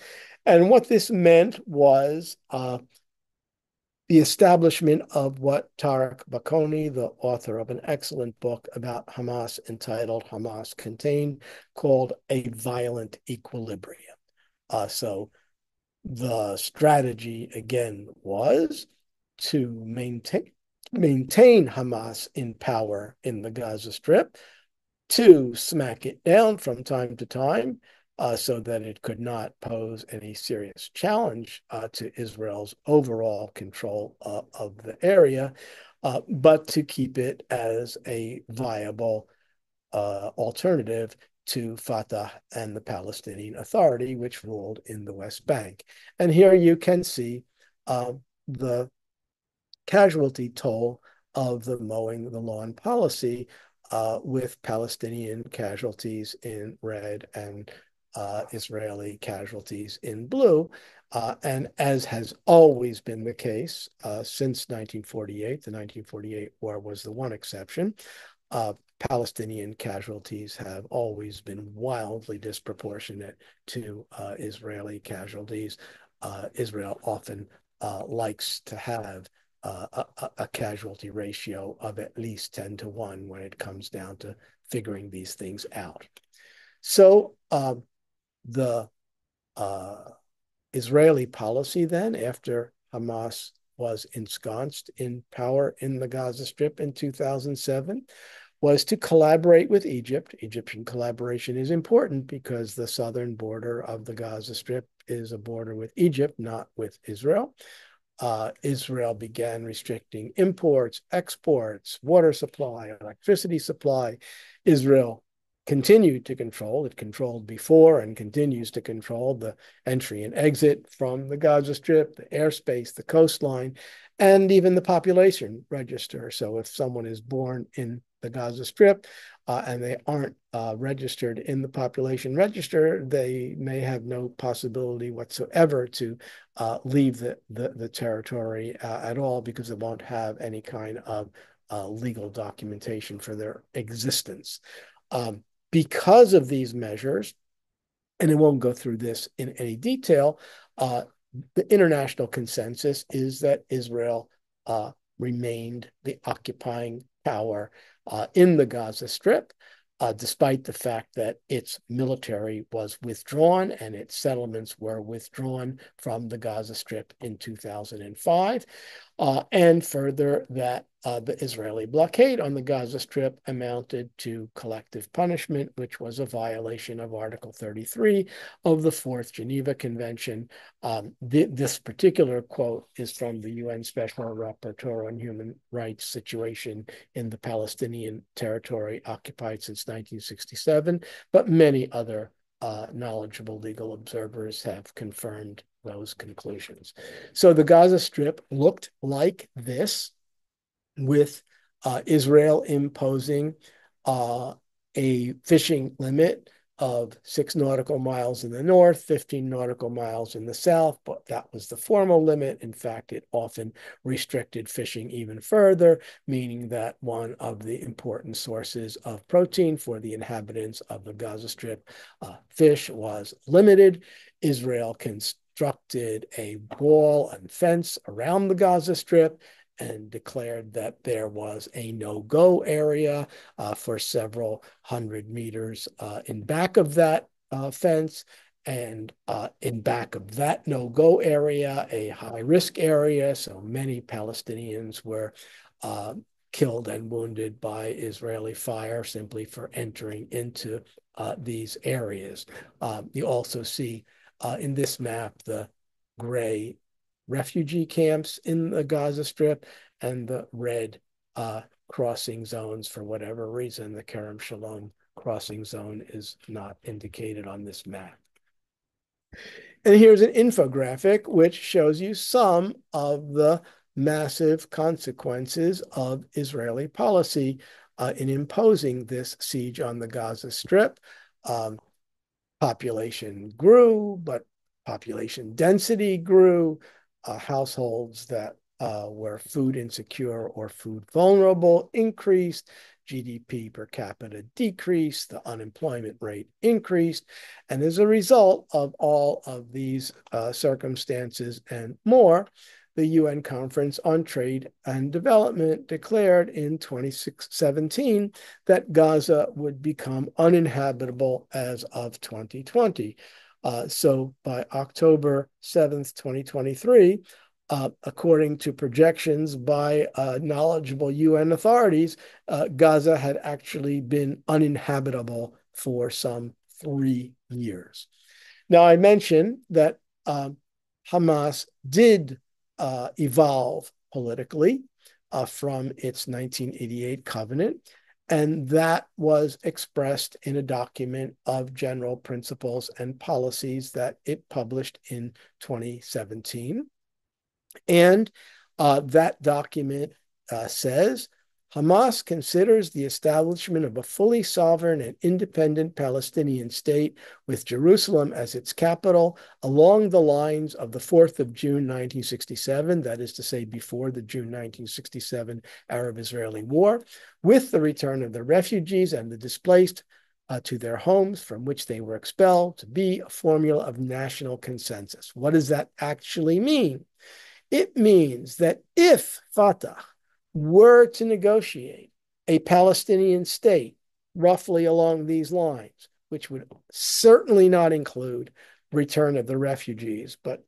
And what this meant was the establishment of what Tarek Bakoni, the author of an excellent book about Hamas entitled Hamas Contained, called a violent equilibrium. So the strategy again was to maintain Hamas in power in the Gaza Strip, to smack it down from time to time so that it could not pose any serious challenge to Israel's overall control of the area, but to keep it as a viable alternative to Fatah and the Palestinian Authority, which ruled in the West Bank. And here you can see the casualty toll of the mowing the lawn policy, with Palestinian casualties in red and Israeli casualties in blue. And as has always been the case since 1948, the 1948 war was the one exception. Uh, Palestinian casualties have always been wildly disproportionate to Israeli casualties. Israel often likes to have a casualty ratio of at least 10 to 1 when it comes down to figuring these things out. So the uh, Israeli policy then, after Hamas was ensconced in power in the Gaza Strip in 2007, was to collaborate with Egypt. Egyptian collaboration is important because the southern border of the Gaza Strip is a border with Egypt, not with Israel. Israel began restricting imports, exports, water supply, electricity supply. Israel continued to control, it controlled before and continues to control the entry and exit from the Gaza Strip, the airspace, the coastline, and even the population register. So if someone is born in the Gaza Strip and they aren't registered in the population register, they may have no possibility whatsoever to leave the territory at all because they won't have any kind of legal documentation for their existence. Um, because of these measures, and I won't go through this in any detail, uh, the international consensus is that Israel remained the occupying power in the Gaza Strip, despite the fact that its military was withdrawn and its settlements were withdrawn from the Gaza Strip in 2005. And further, that the Israeli blockade on the Gaza Strip amounted to collective punishment, which was a violation of Article 33 of the Fourth Geneva Convention. This particular quote is from the UN Special Rapporteur on Human Rights situation in the Palestinian territory occupied since 1967, but many other knowledgeable legal observers have confirmed those conclusions. So the Gaza Strip looked like this, with Israel imposing a fishing limit of 6 nautical miles in the north, 15 nautical miles in the south, but that was the formal limit. In fact, it often restricted fishing even further, meaning that one of the important sources of protein for the inhabitants of the Gaza Strip, fish, was limited. Israel constructed a wall and fence around the Gaza Strip and declared that there was a no-go area for several hundred meters in back of that fence. And in back of that no-go area, a high-risk area. So many Palestinians were killed and wounded by Israeli fire simply for entering into these areas. You also see in this map the gray refugee camps in the Gaza Strip and the red crossing zones. For whatever reason, the Kerem Shalom crossing zone is not indicated on this map. And here's an infographic which shows you some of the massive consequences of Israeli policy in imposing this siege on the Gaza Strip. Population grew, but population density grew. Households that were food insecure or food vulnerable increased. GDP per capita decreased. The unemployment rate increased. And as a result of all of these circumstances and more, the UN Conference on Trade and Development declared in 2017 that Gaza would become uninhabitable as of 2020. So by October 7th, 2023, according to projections by knowledgeable UN authorities, Gaza had actually been uninhabitable for some 3 years. Now, I mentioned that Hamas did evolve politically from its 1988 covenant. And that was expressed in a document of general principles and policies that it published in 2017. And that document says Hamas considers the establishment of a fully sovereign and independent Palestinian state with Jerusalem as its capital along the lines of the 4th of June 1967, that is to say, before the June 1967 Arab-Israeli War, with the return of the refugees and the displaced to their homes from which they were expelled to be a formula of national consensus. What does that actually mean? It means that if Fatah were to negotiate a Palestinian state roughly along these lines, which would certainly not include return of the refugees, but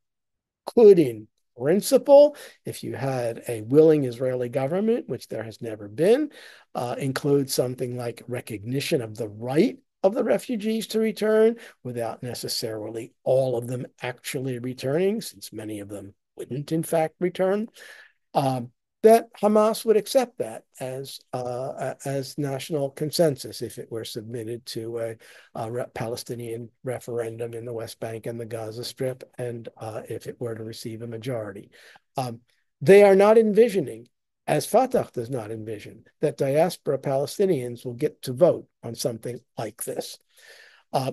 could in principle, if you had a willing Israeli government, which there has never been, include something like recognition of the right of the refugees to return without necessarily all of them actually returning, since many of them wouldn't in fact return, um, that Hamas would accept that as national consensus if it were submitted to a Palestinian referendum in the West Bank and the Gaza Strip, and if it were to receive a majority. Um, they are not envisioning, as Fatah does not envision, that diaspora Palestinians will get to vote on something like this.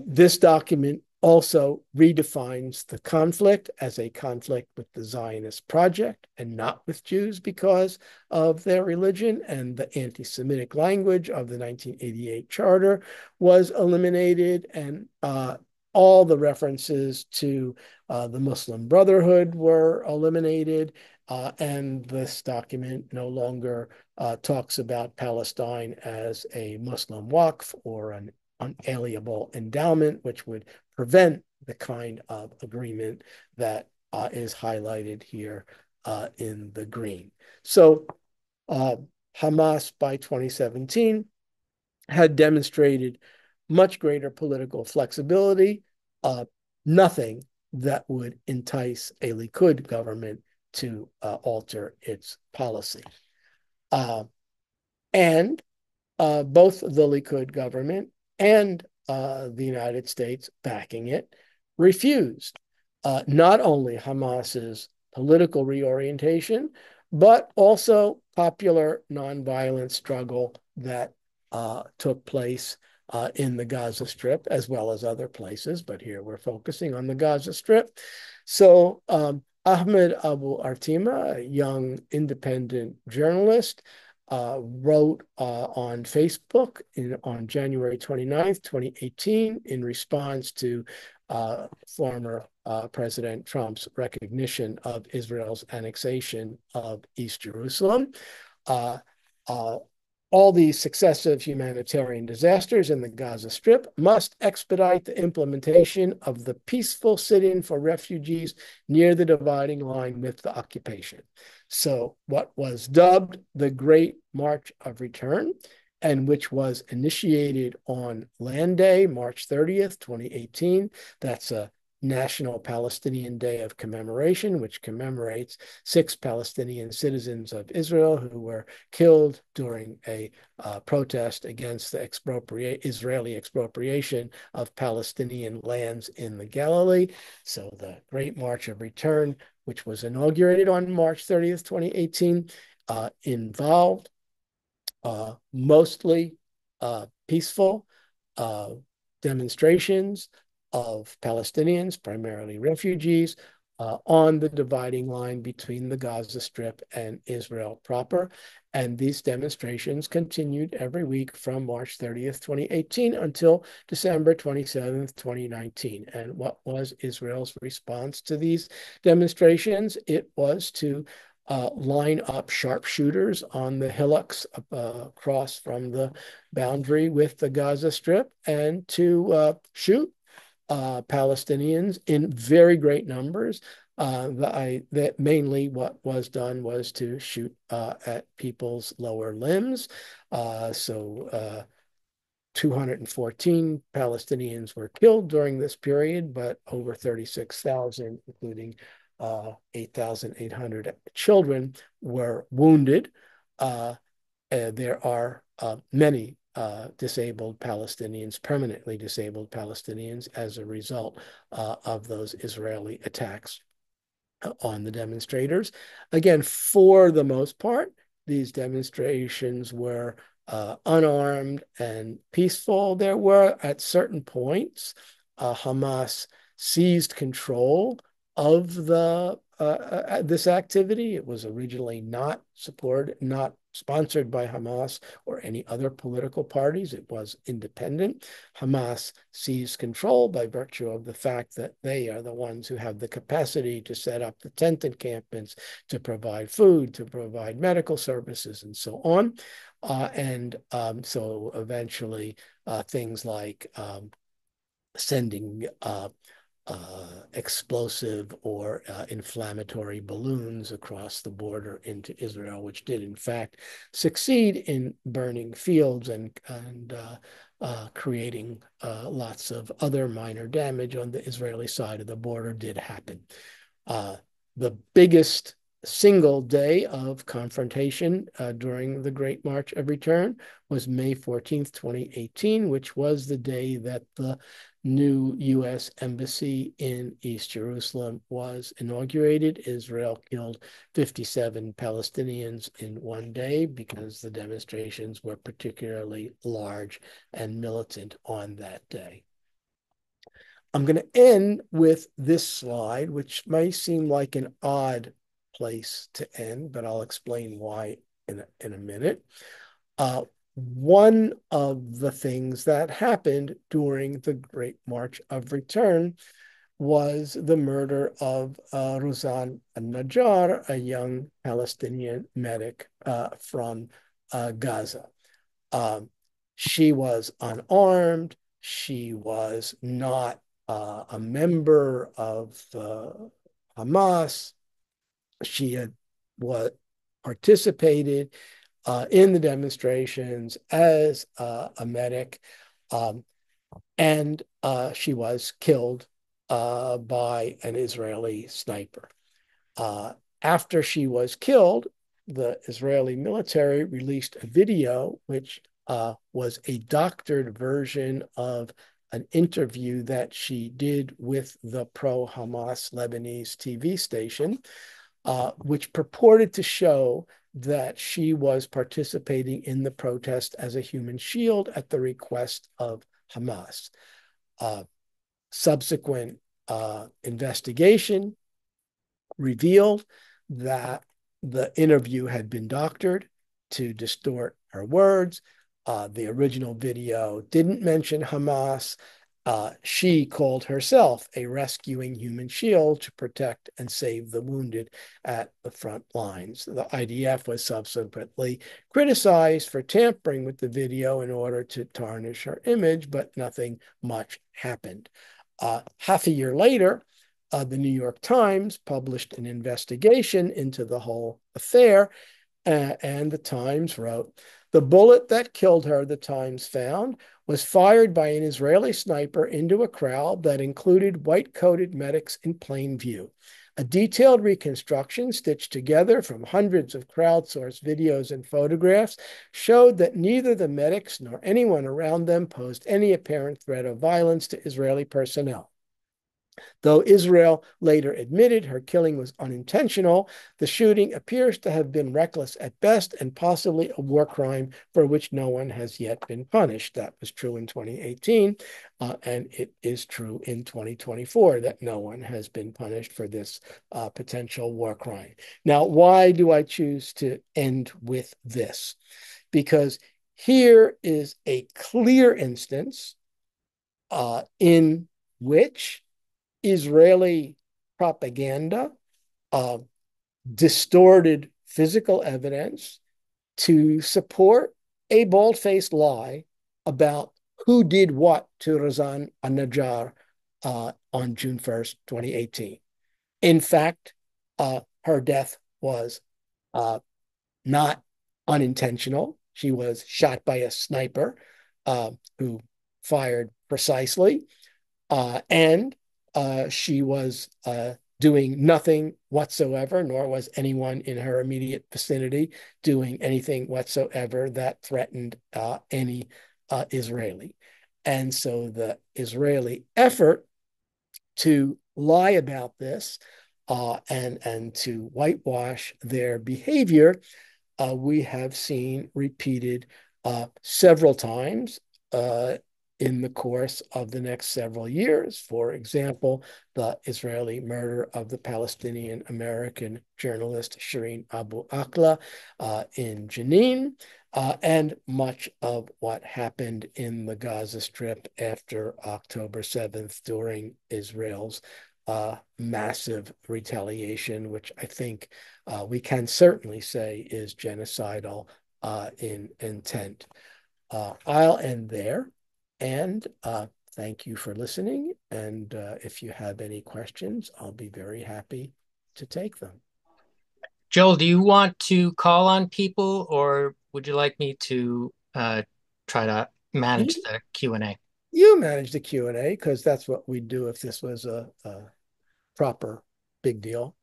This document also redefines the conflict as a conflict with the Zionist project and not with Jews because of their religion, and the anti-Semitic language of the 1988 charter was eliminated, and all the references to the Muslim Brotherhood were eliminated, and this document no longer talks about Palestine as a Muslim waqf or an unalienable endowment, which would prevent the kind of agreement that is highlighted here in the green. So Hamas by 2017 had demonstrated much greater political flexibility, nothing that would entice a Likud government to alter its policy. And both the Likud government and the United States backing it refused not only Hamas's political reorientation, but also popular nonviolent struggle that took place in the Gaza Strip, as well as other places. But here we're focusing on the Gaza Strip. So Ahmed Abu Artima, a young independent journalist, wrote on Facebook on January 29th, 2018, in response to former President Trump's recognition of Israel's annexation of East Jerusalem. Uh, uh, all these successive humanitarian disasters in the Gaza Strip must expedite the implementation of the peaceful sit-in for refugees near the dividing line with the occupation. So what was dubbed the Great March of Return, and which was initiated on Land Day, March 30th, 2018, that's a National Palestinian Day of Commemoration, which commemorates 6 Palestinian citizens of Israel who were killed during a protest against the Israeli expropriation of Palestinian lands in the Galilee. So the Great March of Return, which was inaugurated on March 30th, 2018, involved mostly peaceful demonstrations of Palestinians, primarily refugees, on the dividing line between the Gaza Strip and Israel proper. And these demonstrations continued every week from March 30th, 2018 until December 27th, 2019. And what was Israel's response to these demonstrations? It was to line up sharpshooters on the hillocks across from the boundary with the Gaza Strip and to shoot Palestinians in very great numbers. That mainly what was done was to shoot at people's lower limbs. So 214 Palestinians were killed during this period, but over 36,000, including 8,800 children, were wounded. There are many disabled Palestinians, permanently disabled Palestinians, as a result of those Israeli attacks on the demonstrators. Again, for the most part, these demonstrations were unarmed and peaceful. There were, at certain points, Hamas seized control of the this activity. It was originally not supported, not sponsored by Hamas or any other political parties. It was independent. Hamas seized control by virtue of the fact that they are the ones who have the capacity to set up the tent encampments, to provide food, to provide medical services, and so on. So eventually, things like sending explosive or inflammatory balloons across the border into Israel, which did in fact succeed in burning fields and creating lots of other minor damage on the Israeli side of the border, did happen. Uh, the biggest single day of confrontation during the Great March of Return was May 14th, 2018, which was the day that the new U.S. embassy in East Jerusalem was inaugurated. Israel killed 57 Palestinians in one day because the demonstrations were particularly large and militant on that day. I'm going to end with this slide, which may seem like an odd place to end, but I'll explain why in a minute. One of the things that happened during the Great March of Return was the murder of Ruzan al-Najjar, a young Palestinian medic from Gaza. Um, she was unarmed. She was not a member of Hamas. She had participated in the demonstrations as a medic, um, and she was killed by an Israeli sniper. Uh, After she was killed, the Israeli military released a video which was a doctored version of an interview that she did with the pro-Hamas Lebanese TV station, which purported to show that she was participating in the protest as a human shield at the request of Hamas. Uh, Subsequent investigation revealed that the interview had been doctored to distort her words. The original video didn't mention Hamas. She called herself a rescuing human shield to protect and save the wounded at the front lines. The IDF was subsequently criticized for tampering with the video in order to tarnish her image, but nothing much happened. Half a year later, the New York Times published an investigation into the whole affair, and the Times wrote, the bullet that killed her, the Times found, was fired by an Israeli sniper into a crowd that included white-coated medics in plain view. A detailed reconstruction stitched together from hundreds of crowdsourced videos and photographs showed that neither the medics nor anyone around them posed any apparent threat of violence to Israeli personnel. Though Israel later admitted her killing was unintentional, the shooting appears to have been reckless at best and possibly a war crime for which no one has yet been punished. That was true in 2018, and it is true in 2024 that no one has been punished for this potential war crime. Now, why do I choose to end with this? Because here is a clear instance in which Israeli propaganda uh, distorted physical evidence to support a bold-faced lie about who did what to Razan al-Najjar on June 1st, 2018. In fact, her death was not unintentional. She was shot by a sniper who fired precisely. And she was doing nothing whatsoever, nor was anyone in her immediate vicinity doing anything whatsoever that threatened any Israeli. And so the Israeli effort to lie about this and to whitewash their behavior we have seen repeated several times uh, in the course of the next several years. For example, the Israeli murder of the Palestinian American journalist Shireen Abu Akleh in Jenin, and much of what happened in the Gaza Strip after October 7th during Israel's massive retaliation, which I think we can certainly say is genocidal in intent. I'll end there and thank you for listening. And if you have any questions, I'll be very happy to take them. Joel, do you want to call on people or would you like me to try to manage You, the Q&A? you manage the Q&A because that's what we'd do if this was a proper big deal.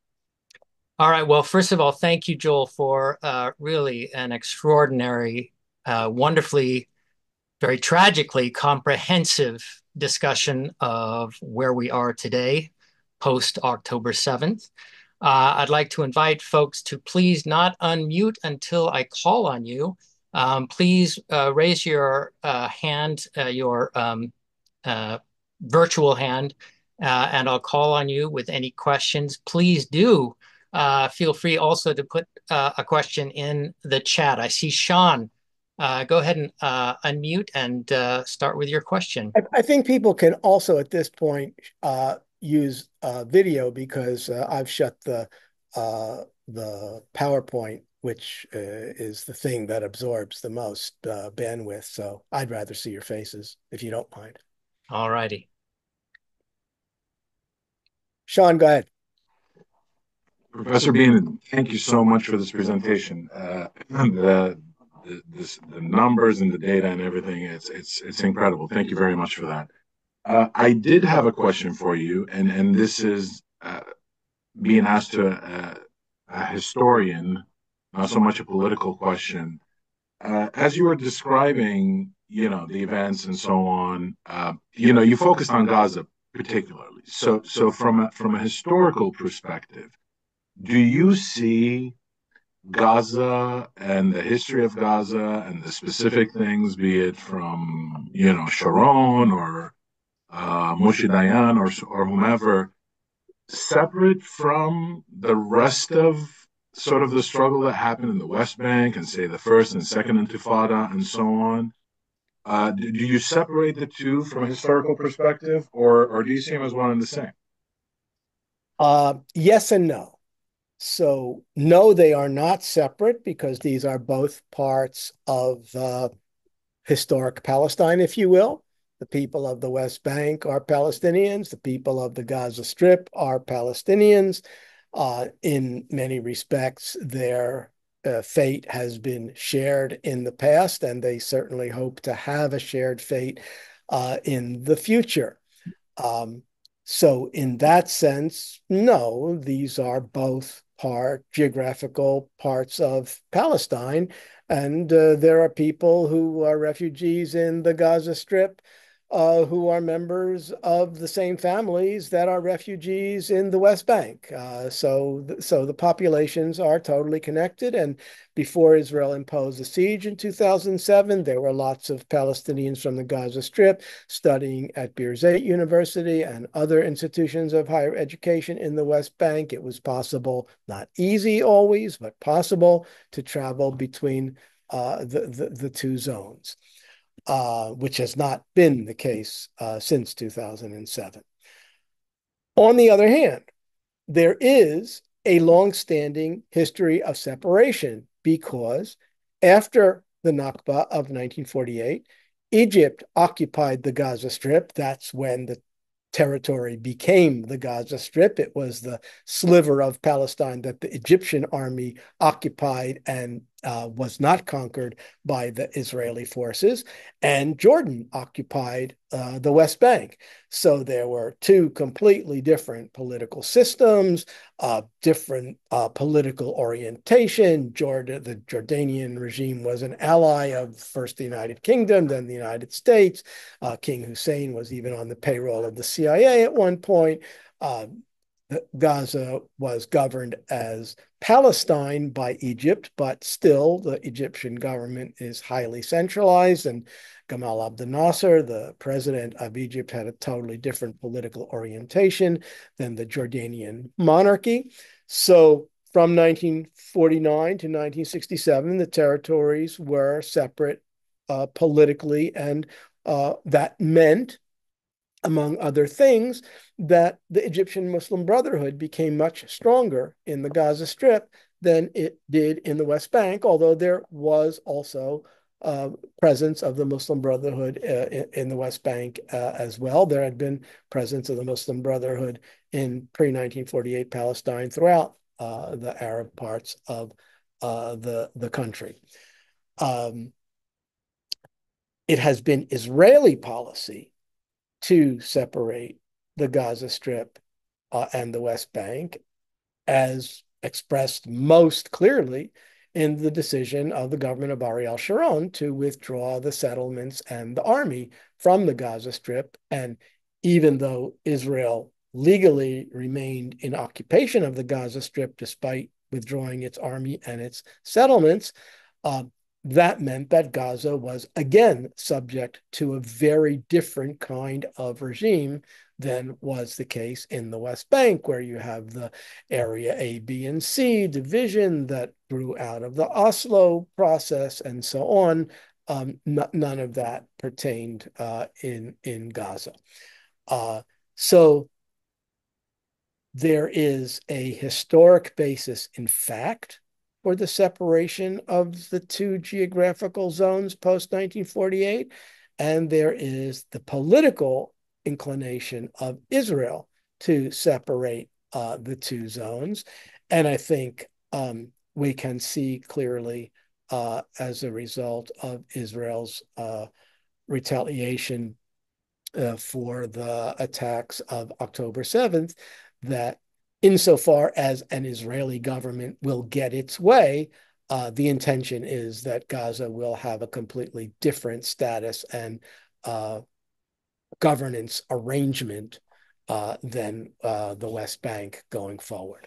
All right. Well, first of all, thank you, Joel, for really an extraordinary, wonderfully, very tragically comprehensive discussion of where we are today, post October 7th. I'd like to invite folks to please not unmute until I call on you. Please raise your hand, your uh, virtual hand, and I'll call on you with any questions. Please do feel free also to put a question in the chat. I see Sean. Go ahead and unmute and start with your question. I think people can also at this point use video because I've shut the PowerPoint, which is the thing that absorbs the most bandwidth. So I'd rather see your faces if you don't mind. All righty. Sean, go ahead. Professor Beinin, thank you so much for this presentation. The numbers and the data and everything, it's incredible. Thank you very much for that. I did have a question for you, and this is being asked to a historian, not so much a political question. As you were describing, the events and so on, you focused on Gaza particularly. So from a historical perspective, do you see Gaza and the history of Gaza and the specific things, be it from, Sharon or Moshe Dayan or whomever, separate from the rest of sort of the struggle that happened in the West Bank and say the first and second Intifada and so on? Do you separate the two from a historical perspective, or do you see them as one and the same? Yes and no. So, no, they are not separate because these are both parts of historic Palestine, if you will. The people of the West Bank are Palestinians. The people of the Gaza Strip are Palestinians. In many respects, their fate has been shared in the past, and they certainly hope to have a shared fate in the future. Um, so in that sense, no, these are both geographical parts of Palestine. And there are people who are refugees in the Gaza Strip who are members of the same families that are refugees in the West Bank. So the populations are totally connected. And before Israel imposed a siege in 2007, there were lots of Palestinians from the Gaza Strip studying at Birzeit University and other institutions of higher education in the West Bank. It was possible, not easy always, but possible to travel between the two zones, which has not been the case since 2007. On the other hand, there is a long-standing history of separation because after the Nakba of 1948, Egypt occupied the Gaza Strip. That's when the territory became the Gaza Strip. It was the sliver of Palestine that the Egyptian army occupied and was not conquered by the Israeli forces. And Jordan occupied the West Bank. So there were two completely different political systems, different political orientation. The Jordanian regime was an ally of first the United Kingdom, then the United States. King Hussein was even on the payroll of the CIA at one point. Gaza was governed as Palestine by Egypt, but still the Egyptian government is highly centralized. And Gamal Abdel Nasser, the president of Egypt, had a totally different political orientation than the Jordanian monarchy. So from 1949 to 1967, the territories were separate politically, and that meant, among other things, that the Egyptian Muslim Brotherhood became much stronger in the Gaza Strip than it did in the West Bank, although there was also presence of the Muslim Brotherhood in the West Bank as well. There had been presence of the Muslim Brotherhood in pre-1948 Palestine throughout the Arab parts of the country. Um, it has been Israeli policy to separate the Gaza Strip and the West Bank, as expressed most clearly in the decision of the government of Ariel Sharon to withdraw the settlements and the army from the Gaza Strip. And even though Israel legally remained in occupation of the Gaza Strip despite withdrawing its army and its settlements, uh, that meant that Gaza was again subject to a very different kind of regime than was the case in the West Bank, where you have the Area A, B, and C division that grew out of the Oslo process and so on. None of that pertained in Gaza. So there is a historic basis, in fact, for the separation of the two geographical zones post 1948, and there is the political inclination of Israel to separate the two zones. And I think we can see clearly as a result of Israel's retaliation for the attacks of October 7th, that insofar as an Israeli government will get its way, the intention is that Gaza will have a completely different status and governance arrangement than the West Bank going forward.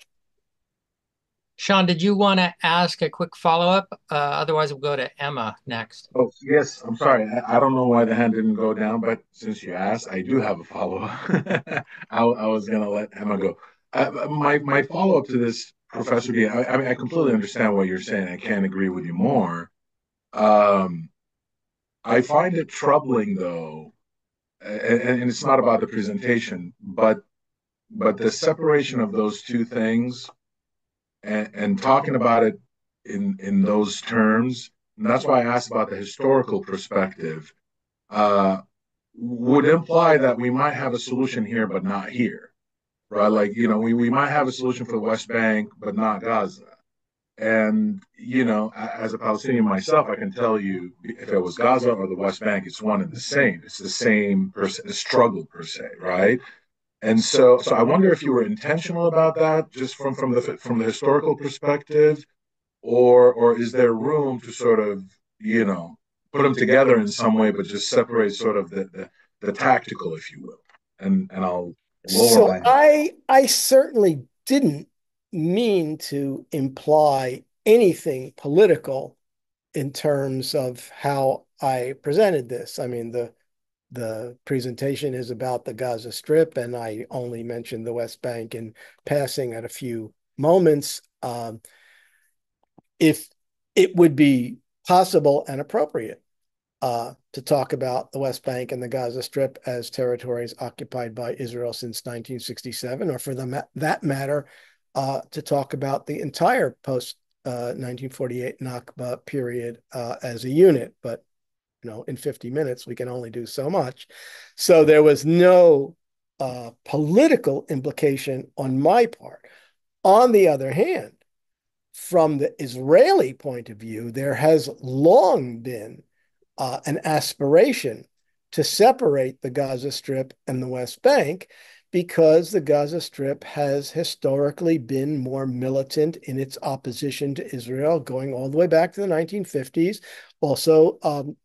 Sean, did you want to ask a quick follow-up? Otherwise, we'll go to Emma next. Oh, yes. I'm sorry. I don't know why the hand didn't go down, but since you asked, I do have a follow-up. I was going to let Emma go. My follow-up to this, Professor D, I mean, I completely understand what you're saying. I can't agree with you more. Um, I find it troubling, though, and it's not about the presentation, but the separation of those two things and talking about it in those terms. And that's why I asked about the historical perspective. Would imply that we might have a solution here, but not here, right? Like, we might have a solution for the West Bank, but not Gaza. And, as a Palestinian myself, I can tell you if it was Gaza or the West Bank, it's one and the same. It's the same struggle per se, right? And so I wonder if you were intentional about that, just from the historical perspective, or is there room to sort of, put them together in some way, but just separate sort of the tactical, if you will. And I'll lower my So hand. I certainly didn't mean to imply anything political in terms of how I presented this. I mean, the presentation is about the Gaza Strip, and I only mentioned the West Bank in passing at a few moments. If it would be possible and appropriate to talk about the West Bank and the Gaza Strip as territories occupied by Israel since 1967, or for that matter, to talk about the entire post 1948 Nakba period as a unit. But in 50 minutes, we can only do so much. So there was no political implication on my part. On the other hand, from the Israeli point of view, there has long been an aspiration to separate the Gaza Strip and the West Bank, because the Gaza Strip has historically been more militant in its opposition to Israel, going all the way back to the 1950s. Also,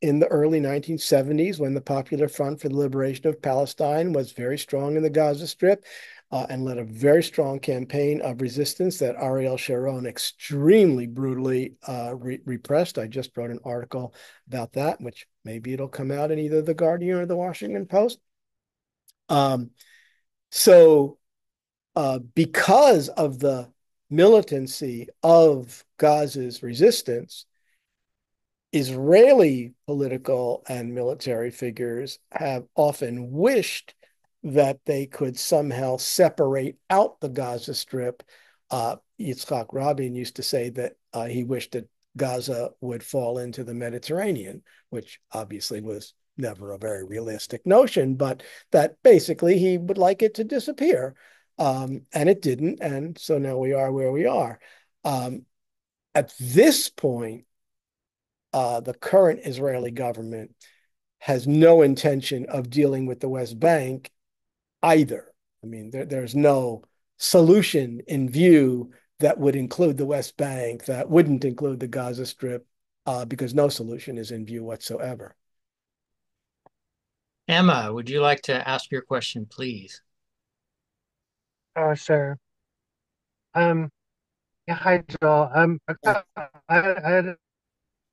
in the early 1970s, when the Popular Front for the Liberation of Palestine was very strong in the Gaza Strip, and led a very strong campaign of resistance that Ariel Sharon extremely brutally repressed. I just wrote an article about that, which maybe it'll come out in either the Guardian or the Washington Post. Um, so because of the militancy of Gaza's resistance, Israeli political and military figures have often wished that they could somehow separate out the Gaza Strip. Yitzhak Rabin used to say that he wished that Gaza would fall into the Mediterranean, which obviously was never a very realistic notion, but that basically he would like it to disappear. And it didn't. And so now we are where we are. At this point, the current Israeli government has no intention of dealing with the West Bank either. I mean, there's no solution in view that would include the West Bank, that wouldn't include the Gaza Strip, because no solution is in view whatsoever. Emma, would you like to ask your question, please? Oh, sure. Um, yeah, hi, Joel. I had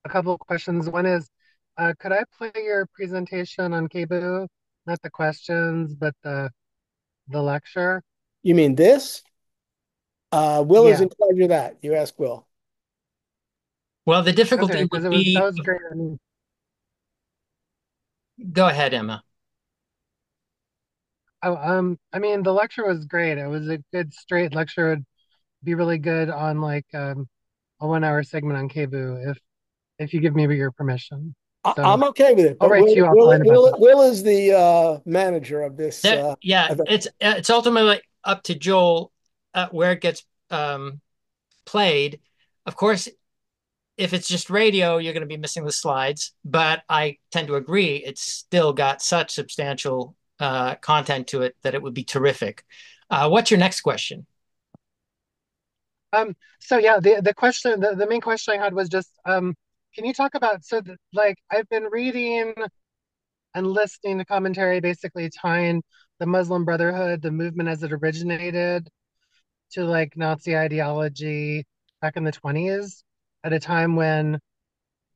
a couple of questions. One is, could I play your presentation on KBOO? Not the questions, but the lecture. You mean this? Will is Yeah. in charge of that. You ask Will. Well, the difficulty Okay, because would that be, was great. I mean, go ahead, Emma. I mean, the lecture was great. It was a good straight lecture. It'd be really good on like a 1 hour segment on KBOO if you give me your permission. So I'm okay with it, I'll but write to you Will offline about that. Will is the manager of this Yeah, event. it's ultimately up to Joel where it gets played. Of course, if it's just radio, you're going to be missing the slides. But I tend to agree; it's still got such substantial content to it that it would be terrific. What's your next question? So yeah, the question, the main question I had was just, can you talk about, like, I've been reading and listening to commentary basically tying the Muslim Brotherhood, the movement as it originated, to like Nazi ideology back in the 20s at a time when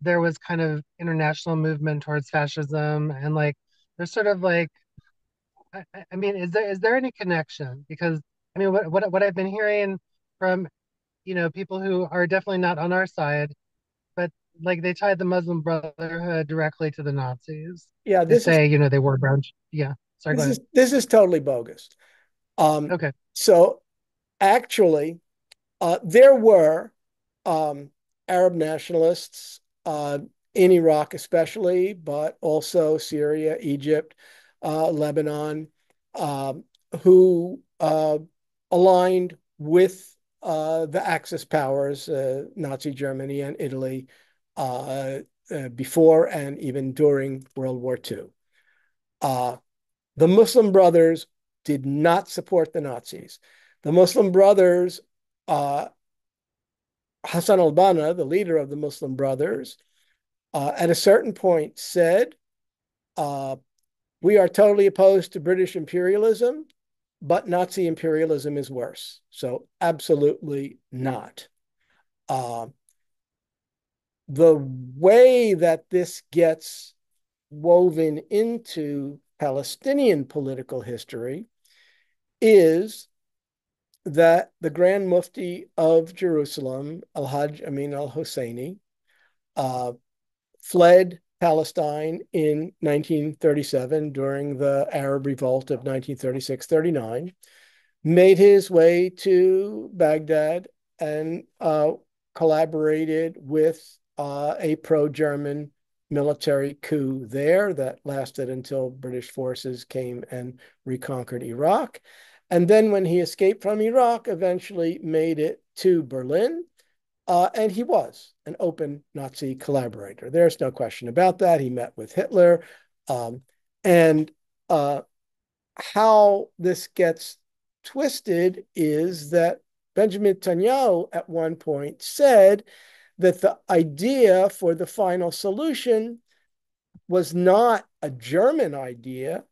there was kind of international movement towards fascism and like there's sort of like I mean, is there any connection? Because I mean, what I've been hearing from people who are definitely not on our side, but like they tied the Muslim Brotherhood directly to the Nazis. Yeah, They say, they wore brown. Yeah. Sorry, go ahead. this is totally bogus. Um, Okay. so actually, there were um, Arab nationalists in Iraq, especially, but also Syria, Egypt, Lebanon, um, who aligned with the Axis powers, Nazi Germany and Italy, uh, before and even during World War II. Uh, the Muslim Brothers did not support the Nazis. The Muslim Brothers, uh, Hassan al-Banna, the leader of the Muslim Brothers, at a certain point said, uh, we are totally opposed to British imperialism, but Nazi imperialism is worse. So absolutely not. Uh, the way that this gets woven into Palestinian political history is that the Grand Mufti of Jerusalem, Al-Hajj Amin al-Husseini, uh, fled Palestine in 1937 during the Arab Revolt of 1936-39, made his way to Baghdad and collaborated with a pro-German military coup there that lasted until British forces came and reconquered Iraq. And then when he escaped from Iraq, eventually made it to Berlin. And he was an open Nazi collaborator. There's no question about that. He met with Hitler. Um, and how this gets twisted is that Benjamin Netanyahu at one point said that the idea for the final solution was not a German idea,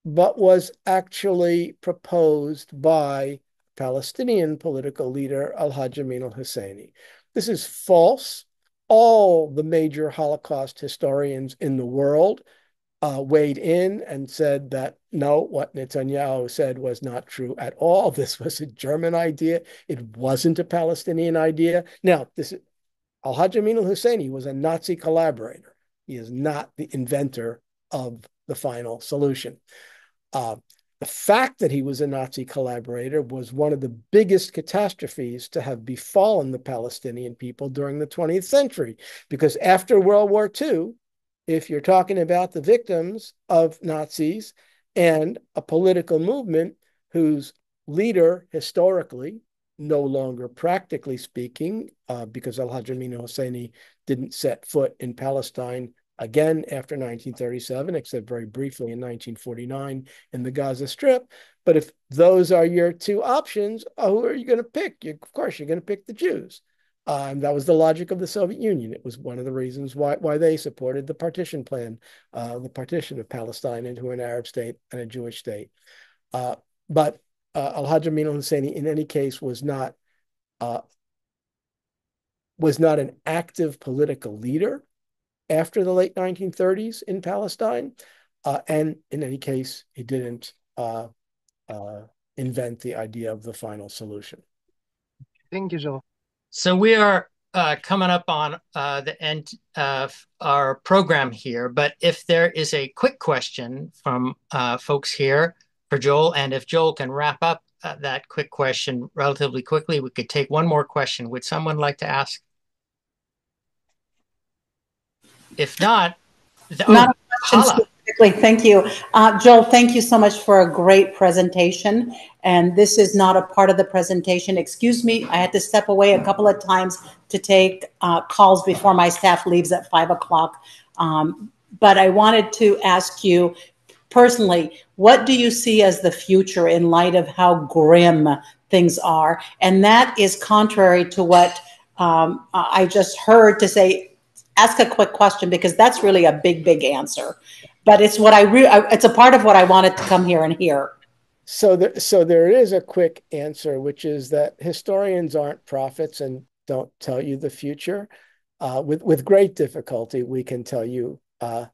but was actually proposed by Palestinian political leader Al-Hajj Amin al-Husseini. This is false. All the major Holocaust historians in the world weighed in and said that no, what Netanyahu said was not true at all. This was a German idea. It wasn't a Palestinian idea. Now, this Al-Hajj Amin al-Husseini was a Nazi collaborator. He is not the inventor of the final solution. Uh, the fact that he was a Nazi collaborator was one of the biggest catastrophes to have befallen the Palestinian people during the 20th century, because after World War II, if you're talking about the victims of Nazis and a political movement whose leader historically, no longer practically speaking, because Al-Hajj Amin Hosseini didn't set foot in Palestine again after 1937, except very briefly in 1949 in the Gaza Strip. But if those are your two options, who are you going to pick? Of course, you're going to pick the Jews. That was the logic of the Soviet Union. It was one of the reasons why they supported the partition plan, the partition of Palestine into an Arab state and a Jewish state. But Al-Hajj Amin al-Husseini, in any case, uh, was not an active political leader after the late 1930s in Palestine. And in any case, he didn't uh, invent the idea of the final solution. Thank you, Joel. So we are coming up on the end of our program here, but if there is a quick question from folks here for Joel, and if Joel can wrap up that quick question relatively quickly, we could take one more question. Would someone like to ask? If not, Not a question Hala. specifically. Thank you. Joel, thank you so much for a great presentation. And this is not a part of the presentation. Excuse me, I had to step away a couple of times to take calls before my staff leaves at 5 o'clock. But I wanted to ask you personally, what do you see as the future in light of how grim things are? And that is contrary to what I just heard to say, ask a quick question, because that's really a big, big answer. But it's what it's a part of what I wanted to come here and hear. So there is a quick answer, which is that historians aren't prophets and don't tell you the future. With great difficulty, we can tell you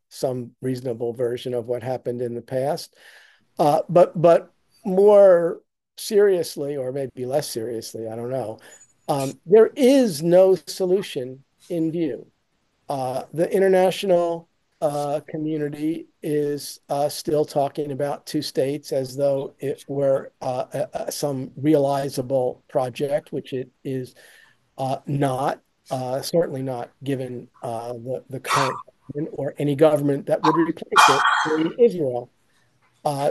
some reasonable version of what happened in the past. But more seriously, or maybe less seriously, I don't know, there is no solution in view. The international community is still talking about two states as though it were some realizable project, which it is not, certainly not given the current government or any government that would replace it in Israel.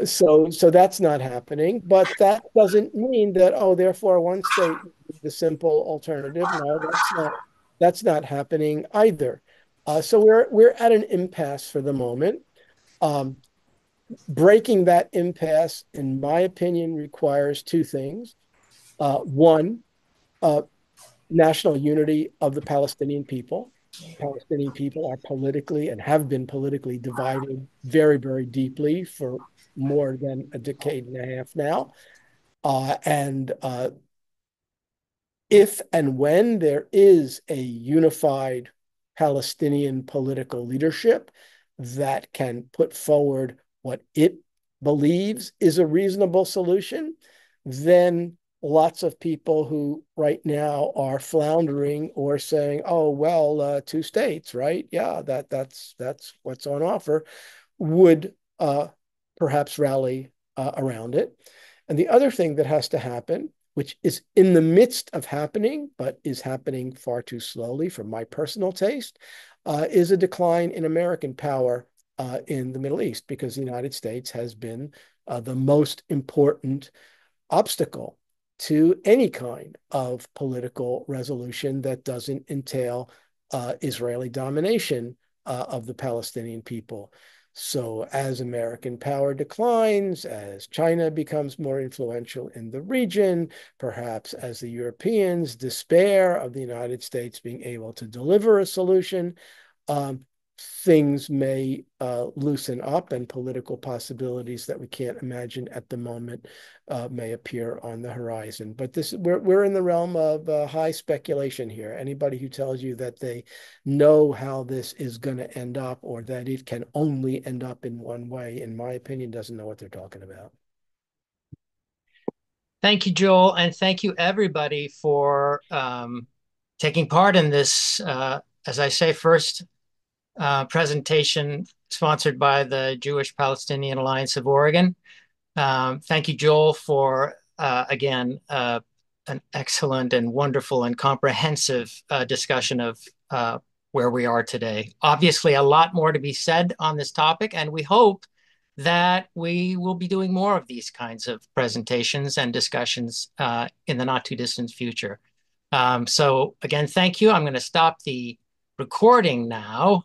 So that's not happening, but that doesn't mean that, oh, therefore one state is the simple alternative. No, that's not happening either. So we're at an impasse for the moment. Um, Breaking that impasse, in my opinion, requires two things. One, uh, national unity of the Palestinian people. Palestinian people are politically and have been politically divided very, very deeply for more than a decade and a half now. And if and when there is a unified Palestinian political leadership that can put forward what it believes is a reasonable solution, then lots of people who right now are floundering or saying, "Oh, well, two states, right? Yeah, that's what's on offer," would perhaps rally around it. And the other thing that has to happen, which is in the midst of happening, but is happening far too slowly for my personal taste, is a decline in American power in the Middle East, because the United States has been the most important obstacle to any kind of political resolution that doesn't entail Israeli domination of the Palestinian people. So as American power declines, as China becomes more influential in the region, perhaps as the Europeans despair of the United States being able to deliver a solution, things may loosen up and political possibilities that we can't imagine at the moment may appear on the horizon. But we're in the realm of high speculation here. Anybody who tells you that they know how this is going to end up or that it can only end up in one way, in my opinion, doesn't know what they're talking about. Thank you, Joel, and thank you everybody for taking part in this, as I say, first presentation sponsored by the Jewish-Palestinian Alliance of Oregon. Thank you, Joel, for again an excellent and wonderful and comprehensive discussion of where we are today. Obviously, a lot more to be said on this topic, and we hope that we will be doing more of these kinds of presentations and discussions in the not too distant future. So again, thank you. I'm going to stop the recording now.